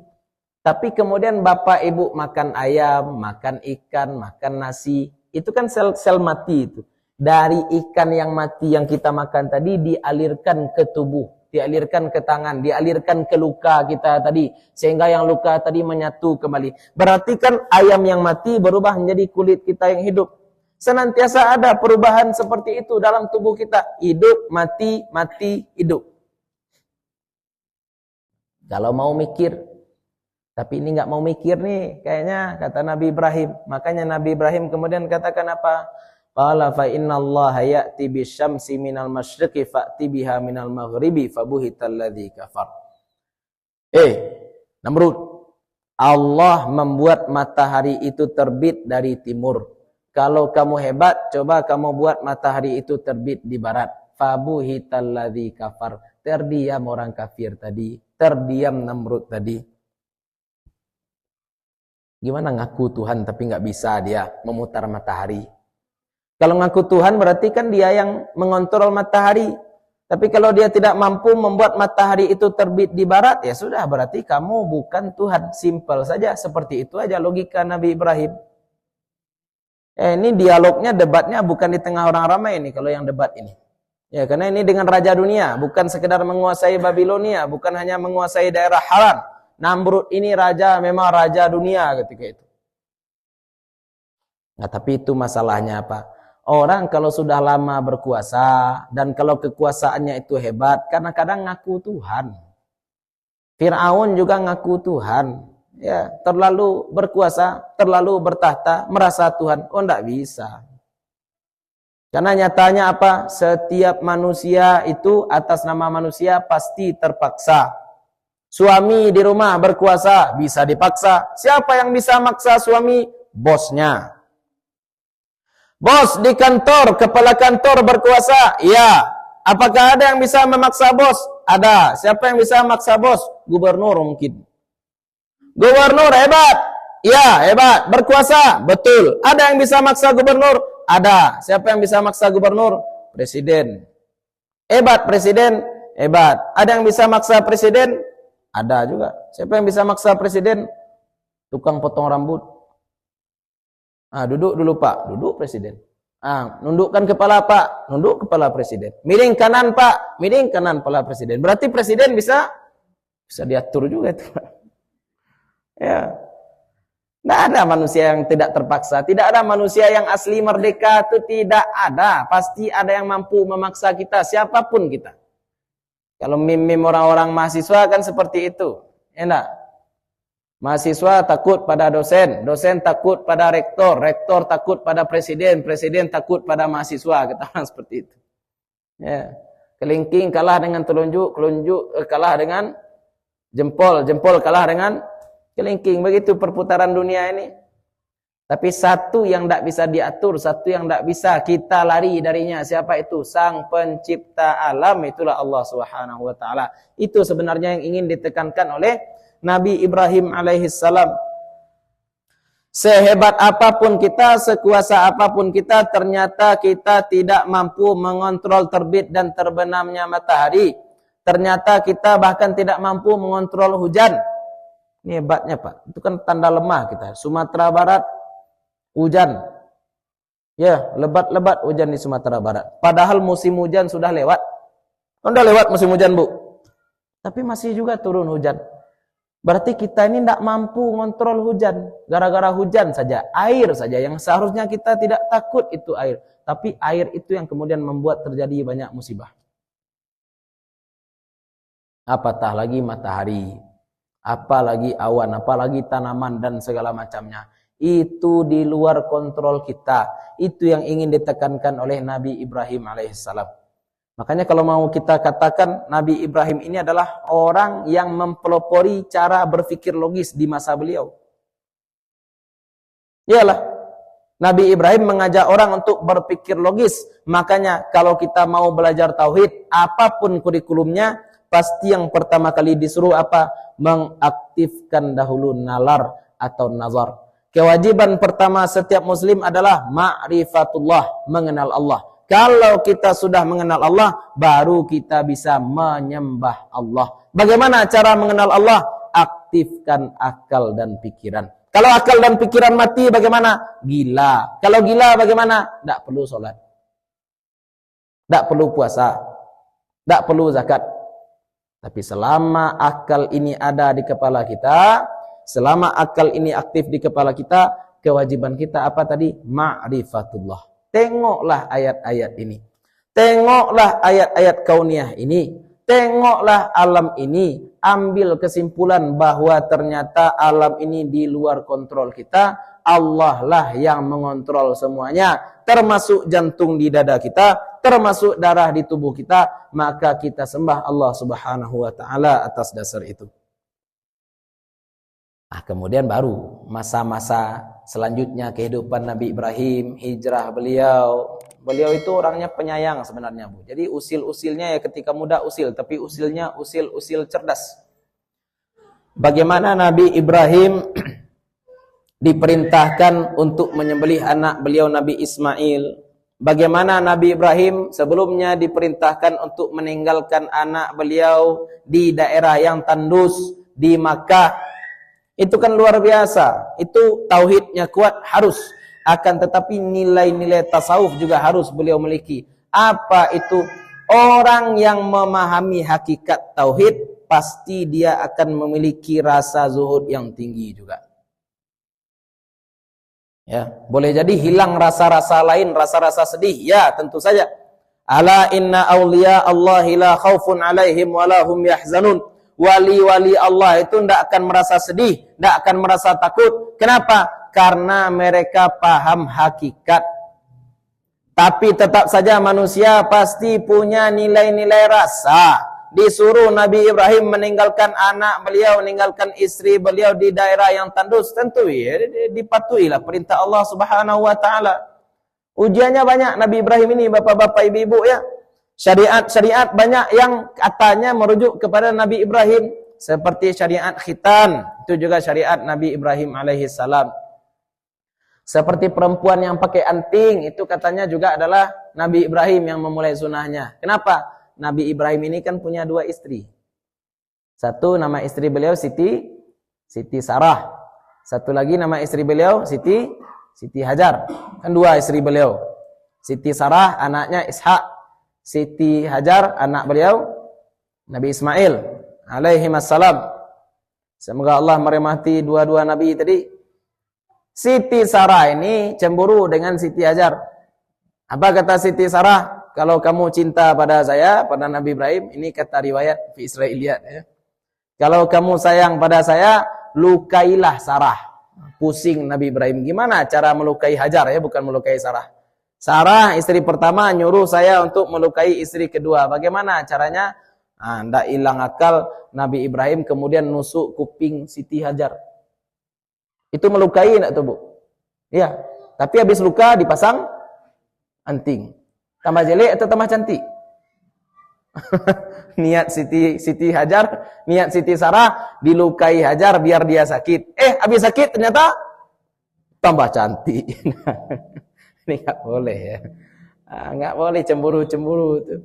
Tapi kemudian bapak ibu makan ayam, makan ikan, makan nasi. Itu kan sel-sel mati itu. Dari ikan yang mati yang kita makan tadi dialirkan ke tubuh. Dialirkan ke tangan, dialirkan ke luka kita tadi. Sehingga yang luka tadi menyatu kembali. Berarti kan ayam yang mati berubah menjadi kulit kita yang hidup. Senantiasa ada perubahan seperti itu dalam tubuh kita. Hidup, mati, mati, hidup. Kalau mau mikir, tapi ini nggak mau mikir nih, kayaknya kata Nabi Ibrahim. Makanya Nabi Ibrahim kemudian katakan apa? Qala fa innallaha ya'ti bisyamsi minal masyriqi fa'ti biha minal maghribi fabuhital ladzi kafar. Namrud, Allah membuat matahari itu terbit dari timur. Kalau kamu hebat, coba kamu buat matahari itu terbit di barat. Fabuhital ladzi kafar. Terdiam orang kafir tadi, terdiam Namrud tadi. Gimana ngaku Tuhan tapi nggak bisa dia memutar matahari? Kalau ngaku Tuhan berarti kan dia yang mengontrol matahari. Tapi kalau dia tidak mampu membuat matahari itu terbit di barat, ya sudah berarti kamu bukan Tuhan. Simpel saja, seperti itu aja logika Nabi Ibrahim. Ini dialognya, debatnya bukan di tengah orang ramai ini kalau yang debat ini. Ya, karena ini dengan raja dunia, bukan sekedar menguasai Babilonia, bukan hanya menguasai daerah Haran. Namrud ini raja, memang raja dunia ketika itu. Nah, tapi itu masalahnya apa? Orang kalau sudah lama berkuasa dan kalau kekuasaannya itu hebat, kadang-kadang ngaku Tuhan. Fir'aun juga ngaku Tuhan. Ya, terlalu berkuasa, terlalu bertahta, merasa Tuhan. Oh, enggak bisa. Karena nyatanya apa? Setiap manusia itu atas nama manusia pasti terpaksa. Suami di rumah berkuasa, bisa dipaksa. Siapa yang bisa maksa suami? Bosnya. Bos di kantor, kepala kantor berkuasa. Ya. Apakah ada yang bisa memaksa bos? Ada. Siapa yang bisa memaksa bos? Gubernur mungkin. Gubernur hebat. Ya, hebat. Berkuasa. Betul. Ada yang bisa maksa gubernur? Ada. Siapa yang bisa maksa gubernur? Presiden. Hebat presiden? Hebat. Ada yang bisa maksa presiden? Ada juga. Siapa yang bisa maksa presiden? tukang potong rambut. Duduk dulu Pak, duduk Presiden. Nundukkan kepala Pak, nunduk kepala Presiden. Miring kanan Pak, miring kanan kepala Presiden. Berarti Presiden bisa diatur juga itu. Ya. Tidak ada manusia yang tidak terpaksa, tidak ada manusia yang asli merdeka, itu tidak ada. Pasti ada yang mampu memaksa kita, siapapun kita. Kalau mim-mim orang-orang mahasiswa kan seperti itu. Enak. Mahasiswa takut pada dosen, dosen takut pada rektor, rektor takut pada presiden, presiden takut pada mahasiswa, kata orang seperti itu. Ya. Kelingking kalah dengan telunjuk, telunjuk kalah dengan jempol, jempol kalah dengan kelingking. Begitu perputaran dunia ini. Tapi satu yang tidak bisa diatur, satu yang tidak bisa kita lari darinya. Siapa itu? Sang pencipta alam, itulah Allah Subhanahu wa taala. Itu sebenarnya yang ingin ditekankan oleh Nabi Ibrahim alaihissalam. Sehebat apapun kita, sekuasa apapun kita, ternyata kita tidak mampu mengontrol terbit dan terbenamnya matahari. Ternyata kita bahkan tidak mampu mengontrol hujan. Ini hebatnya Pak. Itu kan tanda lemah kita. Sumatera Barat hujan. Ya, lebat-lebat hujan di Sumatera Barat. Padahal musim hujan sudah lewat. Sudah lewat musim hujan, Bu. Tapi masih juga turun hujan. Berarti kita ini tidak mampu mengontrol hujan. Gara-gara hujan saja, air saja. Yang seharusnya kita tidak takut itu air. Tapi air itu yang kemudian membuat terjadi banyak musibah. Apatah lagi matahari. Apalagi awan, apalagi tanaman dan segala macamnya. Itu di luar kontrol kita. Itu yang ingin ditekankan oleh Nabi Ibrahim alaihissalam. Makanya kalau mau kita katakan Nabi Ibrahim ini adalah orang yang mempelopori cara berpikir logis di masa beliau. Iyalah, Nabi Ibrahim mengajak orang untuk berpikir logis. Makanya kalau kita mau belajar tauhid, apapun kurikulumnya, pasti yang pertama kali disuruh apa? Mengaktifkan dahulu nalar atau nazar. Kewajiban pertama setiap muslim adalah ma'rifatullah, mengenal Allah. Kalau kita sudah mengenal Allah, baru kita bisa menyembah Allah. Bagaimana cara mengenal Allah? Aktifkan akal dan pikiran. Kalau akal dan pikiran mati, bagaimana? Gila. Kalau gila, bagaimana? Tidak perlu sholat. Tidak perlu puasa. Tidak perlu zakat. Tapi selama akal ini ada di kepala kita, selama akal ini aktif di kepala kita, kewajiban kita apa tadi? Ma'rifatullah. Tengoklah ayat-ayat ini. Tengoklah ayat-ayat kauniyah ini. Tengoklah alam ini. Ambil kesimpulan bahwa ternyata alam ini di luar kontrol kita. Allah lah yang mengontrol semuanya. Termasuk jantung di dada kita. Termasuk darah di tubuh kita. Maka kita sembah Allah Subhanahu wa ta'ala atas dasar itu. Kemudian baru masa-masa selanjutnya kehidupan Nabi Ibrahim, hijrah beliau. Beliau itu orangnya penyayang sebenarnya, Bu. Jadi usil-usilnya ya ketika muda usil, tapi usilnya usil-usil cerdas. Bagaimana Nabi Ibrahim diperintahkan untuk menyembelih anak beliau Nabi Ismail. Bagaimana Nabi Ibrahim sebelumnya diperintahkan untuk meninggalkan anak beliau di daerah yang tandus di Makkah. Itu kan luar biasa. Itu tauhidnya kuat harus. Akan tetapi nilai-nilai tasawuf juga harus beliau miliki. Apa itu? Orang yang memahami hakikat tauhid, pasti dia akan memiliki rasa zuhud yang tinggi juga. Ya, boleh jadi hilang rasa-rasa lain, rasa-rasa sedih. Ya, tentu saja. Ala inna awliya Allahi la khaufun alaihim wa lahum yahzanun. Wali-wali Allah itu tidak akan merasa sedih, tidak akan merasa takut. Kenapa? Karena mereka paham hakikat. Tapi tetap saja manusia pasti punya nilai-nilai rasa. Disuruh Nabi Ibrahim meninggalkan anak beliau, meninggalkan istri beliau di daerah yang tandus. Tentu ya, dipatuhilah perintah Allah Subhanahu wa ta'ala. Ujiannya banyak Nabi Ibrahim ini, bapak-bapak, ibu-ibu ya. Syariat-syariat banyak yang katanya merujuk kepada Nabi Ibrahim. Seperti syariat khitan. Itu juga syariat Nabi Ibrahim alaihissalam. Seperti perempuan yang pakai anting. Itu katanya juga adalah Nabi Ibrahim yang memulai sunnahnya. Kenapa? Nabi Ibrahim ini kan punya 2 istri. Satu nama istri beliau Siti Sarah. Satu lagi nama istri beliau Siti Hajar. Kan dua istri beliau. Siti Sarah anaknya Ishak. Siti Hajar anak beliau Nabi Ismail alaihi wassalam. Semoga Allah merahmati dua-dua nabi tadi. Siti Sarah ini cemburu dengan Siti Hajar. Apa kata Siti Sarah? Kalau kamu cinta pada saya, pada Nabi Ibrahim, ini kata riwayat fi Israiliyat ya. Kalau kamu sayang pada saya, lukailah Sarah. Pusing Nabi Ibrahim. Gimana cara melukai Hajar ya, bukan melukai Sarah. Sarah istri pertama nyuruh saya untuk melukai istri kedua. Bagaimana caranya? Ndak hilang akal Nabi Ibrahim kemudian nusuk kuping Siti Hajar. Itu melukai enggak tuh, Bu? Iya. Tapi habis luka dipasang anting. Tambah jelek atau tambah cantik? Niat Siti Hajar, niat Siti Sarah dilukai Hajar biar dia sakit. Habis sakit ternyata tambah cantik. Ini enggak boleh ya. Enggak boleh cemburu-cemburu itu.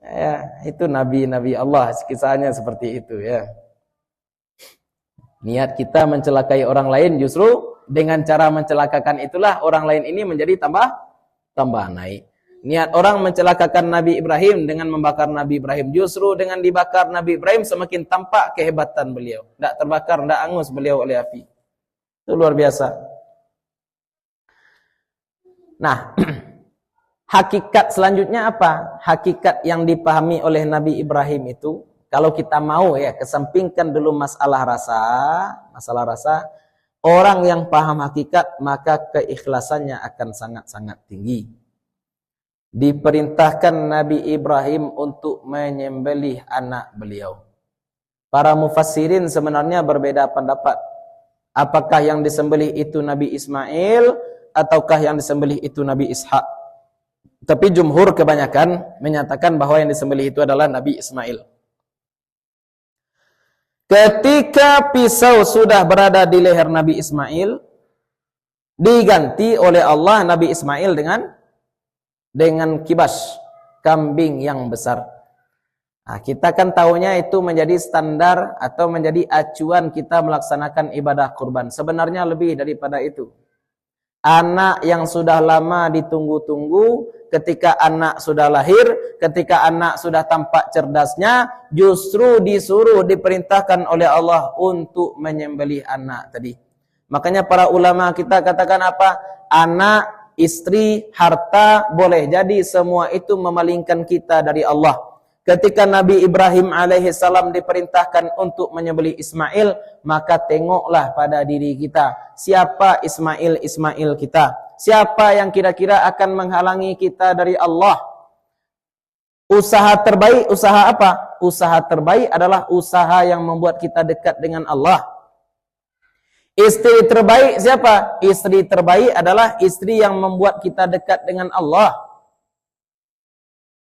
Ya, itu nabi-nabi Allah kisahnya seperti itu ya. Niat kita mencelakai orang lain justru dengan cara mencelakakan itulah orang lain ini menjadi tambah naik. Niat orang mencelakakan Nabi Ibrahim dengan membakar Nabi Ibrahim. Justru dengan dibakar Nabi Ibrahim semakin tampak kehebatan beliau. Tidak terbakar, tidak angus beliau oleh api. Itu luar biasa. Nah, hakikat selanjutnya apa? Hakikat yang dipahami oleh Nabi Ibrahim itu, kalau kita mau ya, kesampingkan dulu masalah rasa. Orang yang paham hakikat, maka keikhlasannya akan sangat-sangat tinggi. Diperintahkan Nabi Ibrahim untuk menyembelih anak beliau. Para mufassirin sebenarnya berbeda pendapat. Apakah yang disembelih itu Nabi Ismail ataukah yang disembelih itu Nabi Ishak? Tapi jumhur kebanyakan menyatakan bahwa yang disembelih itu adalah Nabi Ismail. Ketika pisau sudah berada di leher Nabi Ismail, diganti oleh Allah Nabi Ismail dengan kibas, kambing yang besar. Nah, kita kan tahunya itu menjadi standar atau menjadi acuan kita melaksanakan ibadah kurban. Sebenarnya lebih daripada itu. Anak yang sudah lama ditunggu-tunggu, ketika anak sudah lahir, ketika anak sudah tampak cerdasnya, justru diperintahkan oleh Allah untuk menyembelih anak tadi. Makanya para ulama kita katakan apa? Anak, istri, harta, boleh jadi semua itu memalingkan kita dari Allah. Ketika Nabi Ibrahim alaihissalam diperintahkan untuk menyembelih Ismail, maka tengoklah pada diri kita. Siapa Ismail kita? Siapa yang kira-kira akan menghalangi kita dari Allah? Usaha terbaik, usaha apa? Usaha terbaik adalah usaha yang membuat kita dekat dengan Allah. Istri terbaik siapa? Istri terbaik adalah istri yang membuat kita dekat dengan Allah.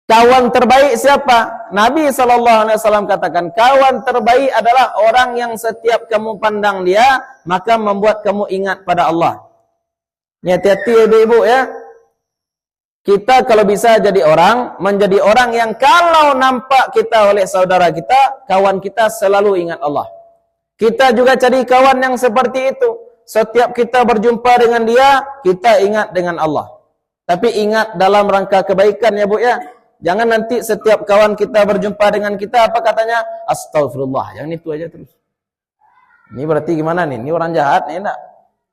Kawan terbaik siapa? Nabi SAW katakan, kawan terbaik adalah orang yang setiap kamu pandang dia, maka membuat kamu ingat pada Allah. Ini hati-hati ibu-ibu ya. Kita kalau bisa menjadi orang yang kalau nampak kita oleh saudara kita, kawan kita selalu ingat Allah. Kita juga cari kawan yang seperti itu. Setiap kita berjumpa dengan dia, kita ingat dengan Allah. Tapi ingat dalam rangka kebaikan ya Bu ya. Jangan nanti setiap kawan kita berjumpa dengan kita, apa katanya? Astagfirullah. Yang itu aja terus. Ini berarti gimana nih? Ini orang jahat nih enggak?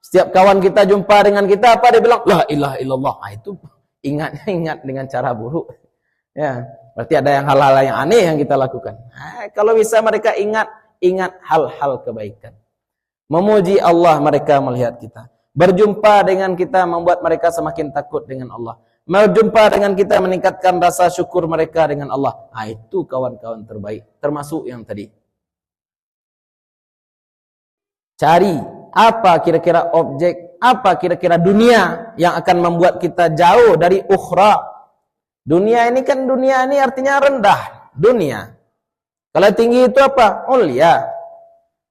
Setiap kawan kita jumpa dengan kita, apa dia bilang? La ilaha illallah. Nah, itu ingat dengan cara buruk. Ya, berarti ada yang hal-hal yang aneh yang kita lakukan. Nah, kalau bisa mereka ingat hal-hal kebaikan. Memuji Allah mereka melihat kita. Berjumpa dengan kita membuat mereka semakin takut dengan Allah. Berjumpa dengan kita meningkatkan rasa syukur mereka dengan Allah. Nah, itu kawan-kawan terbaik. Termasuk yang tadi. Cari apa kira-kira objek, apa kira-kira dunia yang akan membuat kita jauh dari ukhra. Dunia ini kan, dunia ini artinya rendah. Dunia. Kalau tinggi itu apa? Mulia.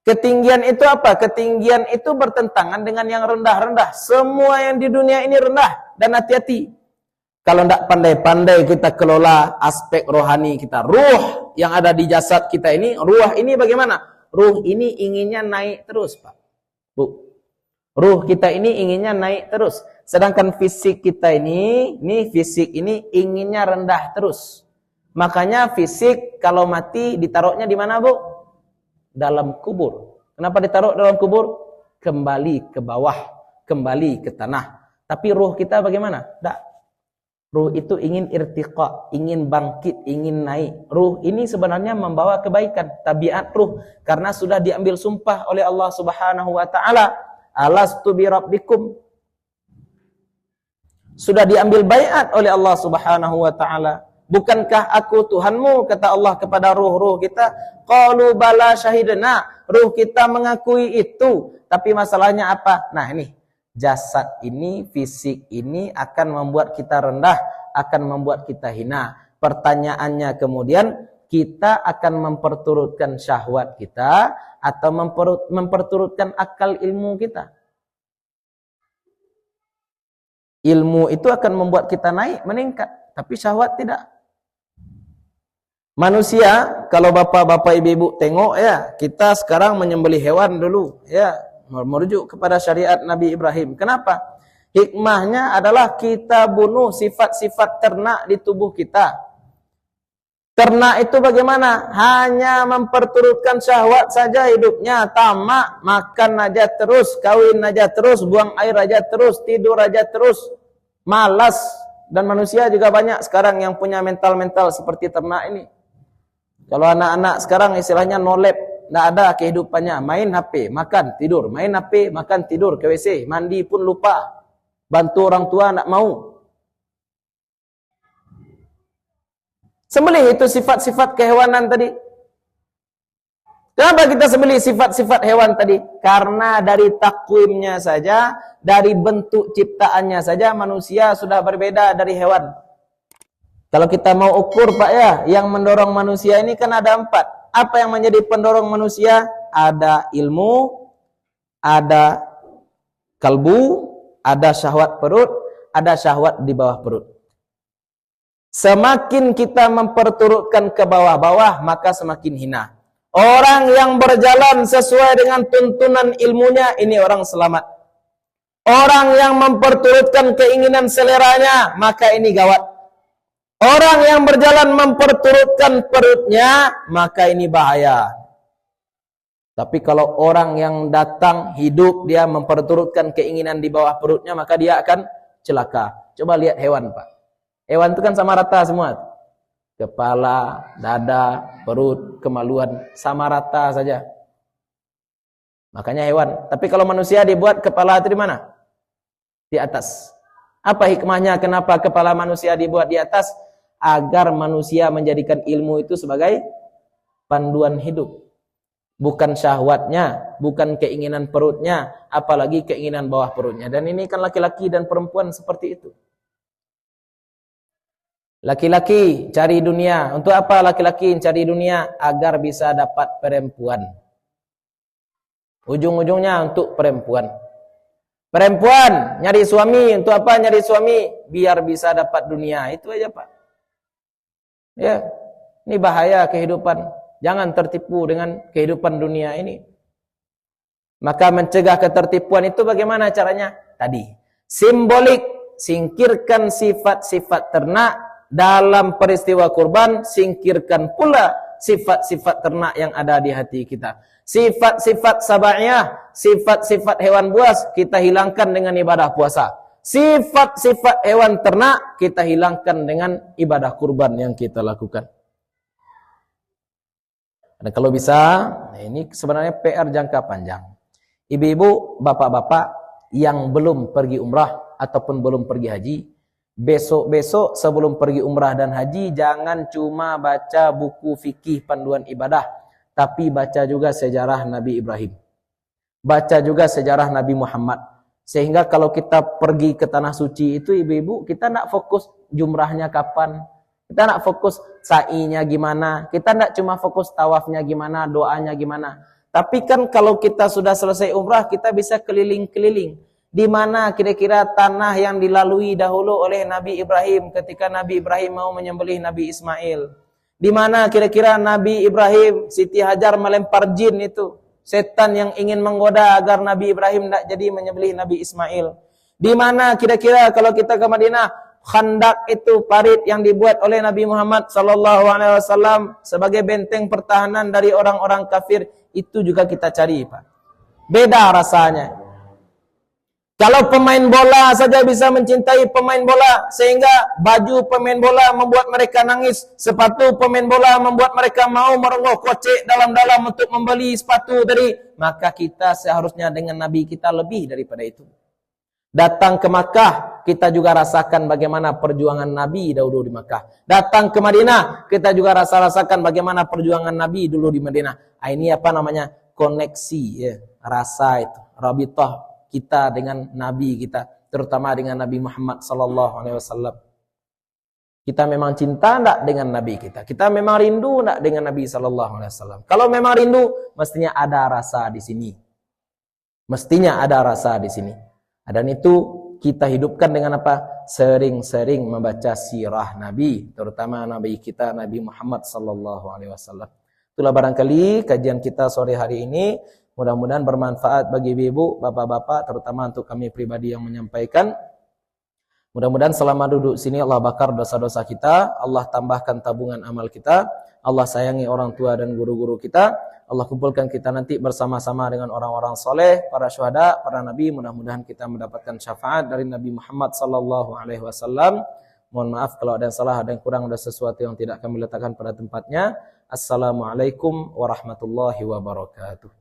Ketinggian itu apa? Ketinggian itu bertentangan dengan yang rendah-rendah. Semua yang di dunia ini rendah. Dan hati-hati. Kalau tidak pandai-pandai kita kelola aspek rohani kita. Ruh yang ada di jasad kita ini. Ruh ini bagaimana? Ruh ini inginnya naik terus Pak. Bu. Ruh kita ini inginnya naik terus. Sedangkan fisik kita ini fisik ini inginnya rendah terus. Makanya fisik kalau mati ditaruhnya di mana, Bu? Dalam kubur. Kenapa ditaruh dalam kubur? Kembali ke bawah, kembali ke tanah. Tapi ruh kita bagaimana? Tak. Ruh itu ingin irtiqa, ingin bangkit, ingin naik. Ruh ini sebenarnya membawa kebaikan, tabiat ruh, karena sudah diambil sumpah oleh Allah Subhanahu wa taala. Alastu bi rabbikum. Sudah diambil baiat oleh Allah Subhanahu wa taala. Bukankah aku Tuhanmu, kata Allah kepada ruh-ruh kita? Qalu bala syahidna. Ruh kita mengakui itu. Tapi masalahnya apa? Nah ini, jasad ini, fisik ini akan membuat kita rendah, akan membuat kita hina. Pertanyaannya kemudian, kita akan memperturutkan syahwat kita atau memperturutkan akal ilmu kita. Ilmu itu akan membuat kita naik, meningkat, tapi syahwat tidak. Manusia, kalau bapak-bapak ibu-ibu tengok ya, kita sekarang menyembelih hewan dulu ya, merujuk kepada syariat Nabi Ibrahim. Kenapa? Hikmahnya adalah kita bunuh sifat-sifat ternak di tubuh kita. Ternak itu bagaimana? Hanya memperturutkan syahwat saja hidupnya, tamak, makan aja terus, kawin aja terus, buang air aja terus, tidur aja terus, malas. Dan manusia juga banyak sekarang yang punya mental-mental seperti ternak ini. Kalau anak-anak sekarang istilahnya no lab, tidak ada kehidupannya, main HP, makan, tidur, main HP, makan, tidur, ke WC, mandi pun lupa, bantu orang tua tidak mau. Sembelih itu sifat-sifat kehewanan tadi. Kenapa kita sembelih sifat-sifat hewan tadi? Karena dari takwimnya saja, dari bentuk ciptaannya saja, manusia sudah berbeda dari hewan. Kalau kita mau ukur Pak ya, yang mendorong manusia ini kan ada 4. Apa yang menjadi pendorong manusia? Ada ilmu, ada kalbu, ada syahwat perut, ada syahwat di bawah perut. Semakin kita memperturutkan ke bawah-bawah, maka semakin hina. Orang yang berjalan sesuai dengan tuntunan ilmunya, ini orang selamat. Orang yang memperturutkan keinginan seleranya, maka ini gawat. Orang yang berjalan memperturutkan perutnya, maka ini bahaya. Tapi kalau orang yang datang hidup, dia memperturutkan keinginan di bawah perutnya, maka dia akan celaka. Coba lihat hewan Pak. Hewan itu kan sama rata semua. Kepala, dada, perut, kemaluan, sama rata saja. Makanya hewan. Tapi kalau manusia dibuat kepala itu di mana? Di atas. Apa hikmahnya kenapa kepala manusia dibuat di atas? Agar manusia menjadikan ilmu itu sebagai panduan hidup. Bukan syahwatnya, bukan keinginan perutnya, apalagi keinginan bawah perutnya. Dan ini kan laki-laki dan perempuan seperti itu. Laki-laki cari dunia. Untuk apa laki-laki cari dunia? Agar bisa dapat perempuan. Ujung-ujungnya untuk perempuan. Perempuan nyari suami. Untuk apa nyari suami? Biar bisa dapat dunia. Itu aja Pak. Ya, ini bahaya kehidupan. Jangan tertipu dengan kehidupan dunia ini. Maka mencegah ketertipuan itu bagaimana caranya? Tadi. Simbolik. Singkirkan sifat-sifat ternak. Dalam peristiwa kurban, singkirkan pula sifat-sifat ternak yang ada di hati kita. Sifat-sifat sabaiyah, sifat-sifat hewan buas, kita hilangkan dengan ibadah puasa. Sifat-sifat hewan ternak, kita hilangkan dengan ibadah kurban yang kita lakukan. Dan kalau bisa, ini sebenarnya PR jangka panjang. Ibu-ibu, bapak-bapak yang belum pergi umrah ataupun belum pergi haji, besok-besok sebelum pergi umrah dan haji, jangan cuma baca buku fikih panduan ibadah, tapi baca juga sejarah Nabi Ibrahim. Baca juga sejarah Nabi Muhammad. Sehingga kalau kita pergi ke tanah suci itu, ibu-ibu, kita nak fokus jumrahnya kapan, kita nak fokus sa'inya gimana, kita nak cuma fokus tawafnya gimana, doanya gimana. Tapi kan kalau kita sudah selesai umrah, kita bisa keliling-keliling. Di mana kira-kira tanah yang dilalui dahulu oleh Nabi Ibrahim ketika Nabi Ibrahim mau menyembelih Nabi Ismail? Di mana kira-kira Nabi Ibrahim, Siti Hajar melempar jin itu? Setan yang ingin menggoda agar Nabi Ibrahim tidak jadi menyembelih Nabi Ismail. Di mana kira-kira kalau kita ke Madinah, Khandak itu parit yang dibuat oleh Nabi Muhammad SAW sebagai benteng pertahanan dari orang-orang kafir, itu juga kita cari, Pak. Beda rasanya. Kalau pemain bola saja bisa mencintai pemain bola, sehingga baju pemain bola membuat mereka nangis, sepatu pemain bola membuat mereka mau merogoh kocek dalam-dalam untuk membeli sepatu tadi, maka kita seharusnya dengan Nabi kita lebih daripada itu. Datang ke Makkah, kita juga rasakan bagaimana perjuangan Nabi dahulu di Makkah. Datang ke Madinah, kita juga rasakan bagaimana perjuangan Nabi dulu di Madinah. Ini apa namanya? Koneksi, ya. Rasa itu, rabitah kita dengan Nabi kita, terutama dengan Nabi Muhammad SAW. Kita memang cinta enggak dengan Nabi kita? Kita memang rindu enggak dengan Nabi SAW? Kalau memang rindu, mestinya ada rasa di sini. Mestinya ada rasa di sini. Dan itu kita hidupkan dengan apa? Sering-sering membaca sirah Nabi, terutama Nabi kita Nabi Muhammad SAW. Itulah barangkali kajian kita sore hari ini. Mudah-mudahan bermanfaat bagi ibu, bapak-bapak, terutama untuk kami pribadi yang menyampaikan. Mudah-mudahan selama duduk sini Allah bakar dosa-dosa kita, Allah tambahkan tabungan amal kita, Allah sayangi orang tua dan guru-guru kita, Allah kumpulkan kita nanti bersama-sama dengan orang-orang soleh, para syuhada, para nabi. Mudah-mudahan kita mendapatkan syafaat dari Nabi Muhammad SAW. Mohon maaf kalau ada yang salah, ada yang kurang, ada sesuatu yang tidak kami letakkan pada tempatnya. Assalamualaikum warahmatullahi wabarakatuh.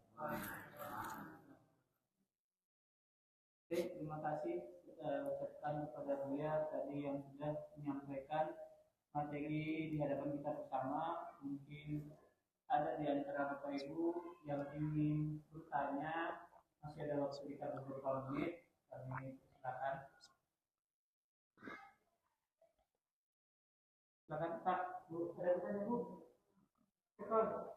Terima kasih ucapkan kepada beliau tadi yang sudah menyampaikan materi di hadapan kita bersama. Mungkin ada di antara Bapak Ibu yang ingin bertanya, masih ada waktu kita beberapa menit, kami silakan. Silakan Pak, Bu, ada pertanyaan Bu? Cepat.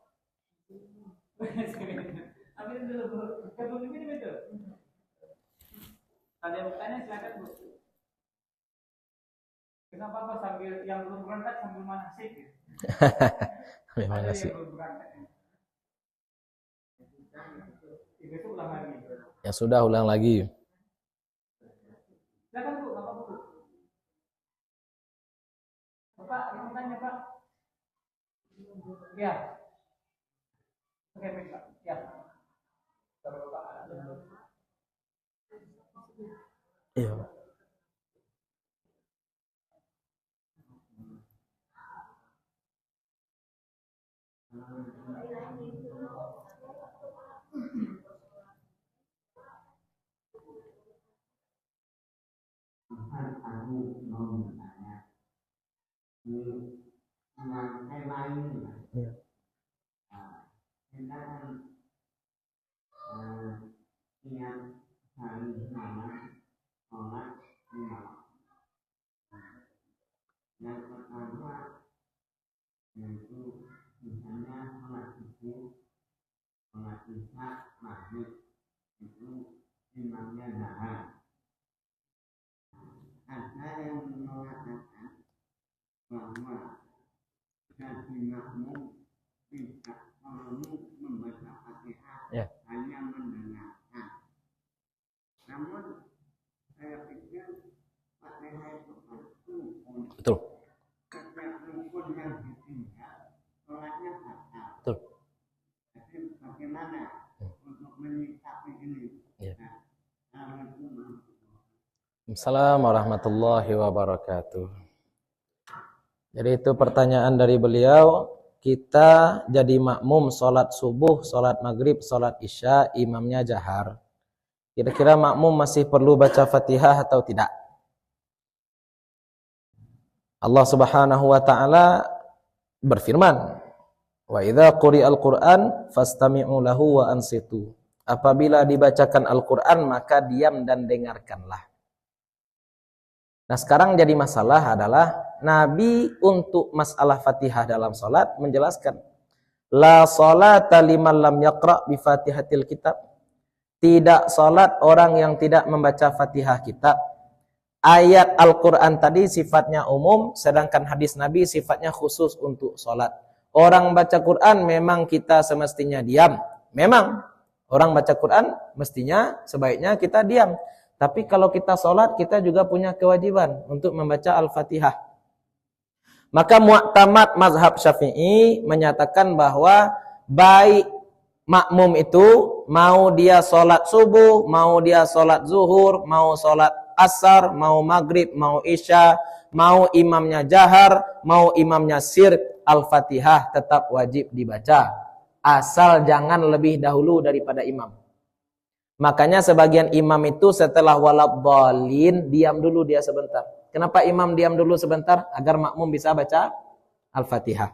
Ambil dulu Bu, kabel ini betul. Ada yang bertanya silakan Bu. Kenapa Pak sambil yang belum berangkat sambil manasik? Memang asik. Besok ulang lagi. Ya sudah, ulang lagi. Silakan Bu, Bapak Bu. Bapak, yang tanya Pak. Ya. Oke, baik Pak. Ya. Iya. Aku mau bertanya, dengan lain, kita kan ingat hari nama sholat lima waktu. Yang pertama yaitu misalnya sholat subuh, sholat isya, maghrib itu imamnya dahar. Ada yang mengatakan bahwa jadi makmum tidak perlu membaca Fatihah, hanya mendengarkan. Namun saya pikir Fatihah itu Betul. setiap rukun yang ditinggal, sholatnya batal. Betul. Jadi bagaimana untuk menyikapi ini? Assalamualaikum warahmatullahi wabarakatuh. Jadi itu pertanyaan dari beliau. Kita jadi makmum sholat subuh, sholat maghrib, sholat isya, imamnya jahar. Kira-kira makmum masih perlu baca Fatihah atau tidak? Allah Subhanahu wa taala berfirman, "Wa idza quri'al Qur'an fastami'u lahu wa ansitu." Apabila dibacakan Al-Qur'an maka diam dan dengarkanlah. Nah, sekarang jadi masalah adalah Nabi untuk masalah Fatihah dalam salat menjelaskan, la salata liman lam yaqra bi Fatihatil kitab. Tidak salat orang yang tidak membaca Fatihah kitab. Ayat Al-Qur'an tadi sifatnya umum, sedangkan hadis Nabi sifatnya khusus untuk salat. Orang baca Quran memang kita semestinya diam, memang, Orang baca Quran mestinya sebaiknya kita diam. Tapi kalau kita sholat, kita juga punya kewajiban untuk membaca Al-Fatihah. Maka mu'tamad mazhab Syafi'i menyatakan bahwa baik makmum itu mau dia sholat subuh, mau dia sholat zuhur, mau sholat asar, mau maghrib, mau isya, mau imamnya jahar, mau imamnya sir, Al-Fatihah tetap wajib dibaca. Asal jangan lebih dahulu daripada imam. Makanya sebagian imam itu setelah waladhdallin diam dulu dia sebentar. Kenapa imam diam dulu sebentar? Agar makmum bisa baca Al-Fatihah.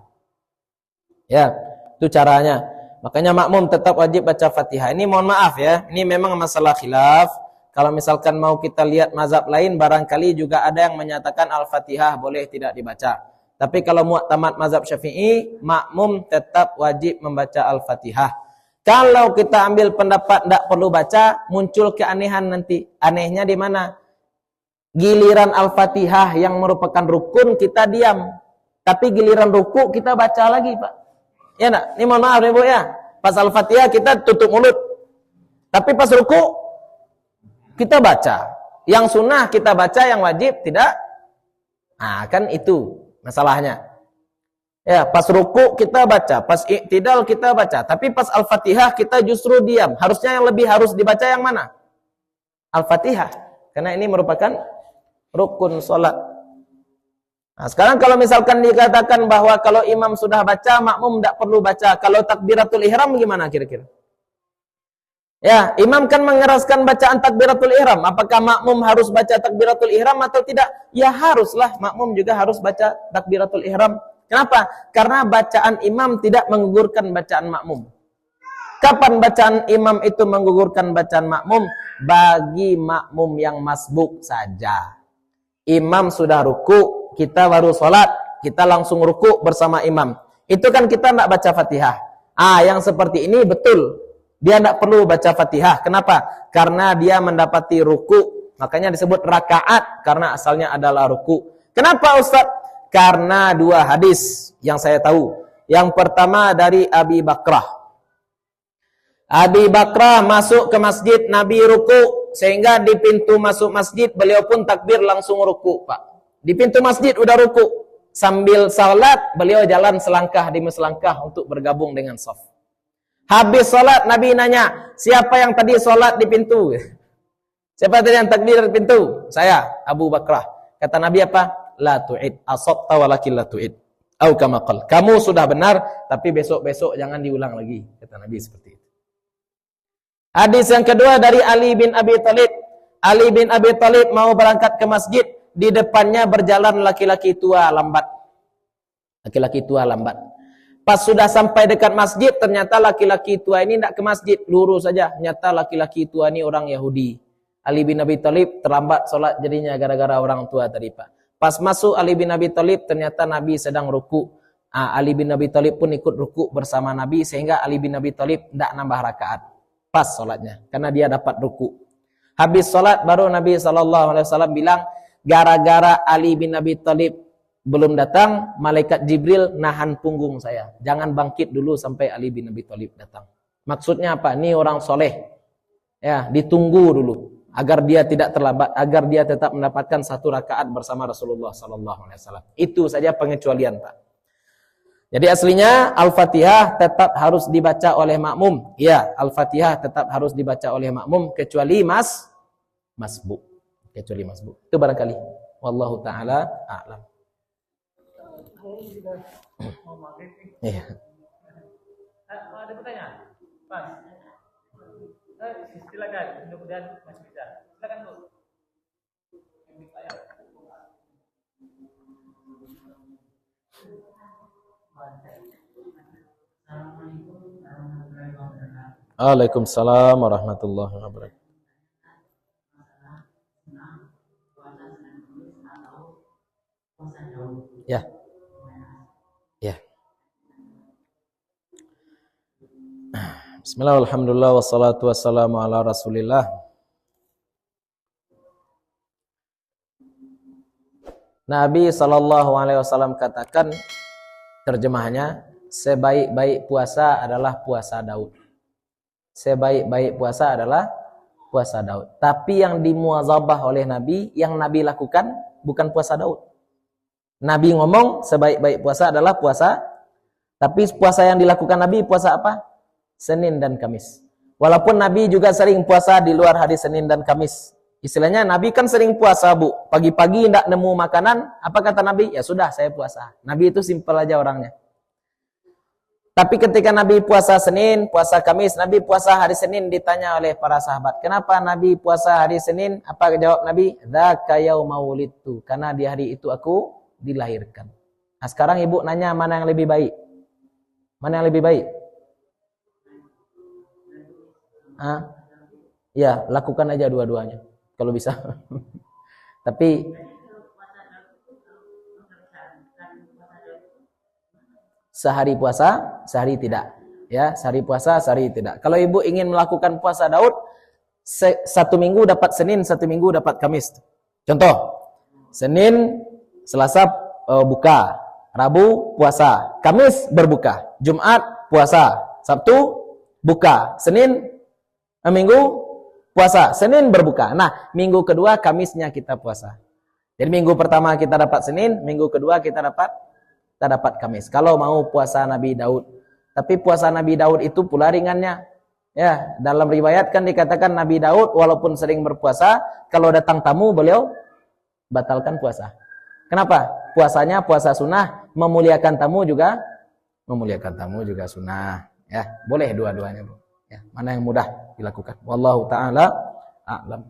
Ya, itu caranya. Makanya makmum tetap wajib baca Fatihah. Ini mohon maaf ya, ini memang masalah khilaf. Kalau misalkan mau kita lihat mazhab lain, barangkali juga ada yang menyatakan Al-Fatihah boleh tidak dibaca. Tapi kalau mu'tamad mazhab Syafi'i, makmum tetap wajib membaca Al-Fatihah. Kalau kita ambil pendapat tidak perlu baca, muncul keanehan nanti. Anehnya di mana? Giliran Al-Fatihah yang merupakan rukun kita diam. Tapi giliran ruku kita baca lagi, Pak. Ya enggak? Ini mohon maaf Ibu ya. Pas Al-Fatihah kita tutup mulut. Tapi pas ruku kita baca. Yang sunnah kita baca, yang wajib tidak. Nah, kan itu masalahnya. Ya, pas ruku kita baca, pas i'tidal kita baca, tapi pas Al-Fatihah kita justru diam. Harusnya yang lebih harus dibaca yang mana? Al-Fatihah. Karena ini merupakan rukun salat. Nah, sekarang kalau misalkan dikatakan bahwa kalau imam sudah baca, makmum tidak perlu baca. Kalau takbiratul ihram gimana kira-kira? Ya, imam kan mengeraskan bacaan takbiratul ihram. Apakah makmum harus baca takbiratul ihram atau tidak? Ya haruslah, makmum juga harus baca takbiratul ihram. Kenapa? Karena bacaan imam tidak menggugurkan bacaan makmum. Kapan bacaan imam itu menggugurkan bacaan makmum? Bagi makmum yang masbuk saja. Imam sudah ruku, kita baru sholat, kita langsung ruku bersama imam. Itu kan kita tidak baca Fatihah. Yang seperti ini betul. Dia tidak perlu baca Fatihah. Kenapa? Karena dia mendapati ruku. Makanya disebut rakaat. Karena asalnya adalah ruku. Kenapa Ustaz? Karena dua hadis yang saya tahu. Yang pertama dari Abi Bakrah. Abi Bakrah masuk ke masjid, Nabi ruku. Sehingga di pintu masuk masjid, beliau pun takbir langsung ruku, Pak. Di pintu masjid udah ruku. Sambil salat, beliau jalan selangkah demi selangkah untuk bergabung dengan shaf. Habis sholat, Nabi nanya, siapa yang tadi sholat di pintu? Siapa tadi yang takbir di pintu? Saya, Abu Bakrah. Kata Nabi apa? La tu'id, asabta walakin la tu'id. Au kama qala. Kamu sudah benar, tapi besok-besok jangan diulang lagi. Kata Nabi seperti itu. Hadis yang kedua dari Ali bin Abi Thalib. Ali bin Abi Thalib mau berangkat ke masjid. Di depannya berjalan laki-laki tua lambat. Laki-laki tua lambat. Pas sudah sampai dekat masjid, ternyata laki-laki tua ini tidak ke masjid, lurus saja. Ternyata laki-laki tua ini orang Yahudi. Ali bin Abi Thalib terlambat sholat jadinya gara-gara orang tua tadi, Pak. Pas masuk Ali bin Abi Thalib, ternyata Nabi sedang ruku. Ali bin Abi Thalib pun ikut ruku bersama Nabi, sehingga Ali bin Abi Thalib tidak nambah rakaat. Pas sholatnya, karena dia dapat ruku. Habis sholat, baru Nabi SAW bilang, gara-gara Ali bin Abi Thalib belum datang, malaikat Jibril nahan punggung saya. Jangan bangkit dulu sampai Ali bin Abi Thalib datang. Maksudnya apa? Ini orang soleh. Ya, ditunggu dulu agar dia tidak terlambat, agar dia tetap mendapatkan satu rakaat bersama Rasulullah SAW. Itu saja pengecualian, Pak. Jadi aslinya Al-Fatihah tetap harus dibaca oleh makmum. Ya, Al-Fatihah tetap harus dibaca oleh makmum kecuali masbuk. Kecuali masbuk. Itu barangkali. Wallahu taala a'lam. Iya. Ada pertanyaan? Pas. Silakan. Mudah-mudahan masih bisa. Silakan, Bu. Waalaikumsalam warahmatullahi wabarakatuh. Ya. Ya. Bismillah, alhamdulillah, wassalatu wassalamu ala rasulillah. Nabi SAW katakan, terjemahnya, sebaik-baik puasa adalah puasa Daud. sebaik-baik puasa adalah puasa Daud. Tapi yang dimuazabah oleh Nabi, yang Nabi lakukan bukan puasa Daud. Nabi ngomong sebaik-baik puasa adalah puasa, tapi puasa yang dilakukan Nabi puasa apa? Senin dan Kamis. Walaupun Nabi juga sering puasa di luar hari Senin dan Kamis. Istilahnya Nabi kan sering puasa, Bu. Pagi-pagi tidak nemu makanan, apa kata Nabi? Ya sudah, saya puasa. Nabi itu simpel aja orangnya. Tapi ketika Nabi puasa Senin, puasa Kamis, Nabi puasa hari Senin, ditanya oleh para sahabat, kenapa Nabi puasa hari Senin? Apa jawab Nabi? Dzaka yauma wulidtu, karena di hari itu aku dilahirkan. Nah, sekarang ibu nanya mana yang lebih baik? Mana yang lebih baik? Ya, lakukan aja dua-duanya kalau bisa. Tapi sehari puasa, sehari tidak. Ya, sehari puasa, sehari tidak. Kalau ibu ingin melakukan puasa Daud, satu minggu dapat Senin, satu minggu dapat Kamis. Contoh, Senin, Selasa buka, Rabu puasa, Kamis berbuka, Jumat puasa, Sabtu buka, Minggu puasa, Senin berbuka. Nah, minggu kedua Kamisnya kita puasa. Jadi minggu pertama kita dapat Senin, minggu kedua kita dapat Kamis. Kalau mau puasa Nabi Daud. Tapi puasa Nabi Daud itu pula ringannya. Ya, dalam riwayat kan dikatakan Nabi Daud walaupun sering berpuasa, kalau datang tamu beliau batalkan puasa. Kenapa? Puasanya puasa sunnah, memuliakan tamu juga sunnah. Ya, boleh dua-duanya, Bu. Ya, mana yang mudah dilakukan. Wallahu taala a'lam.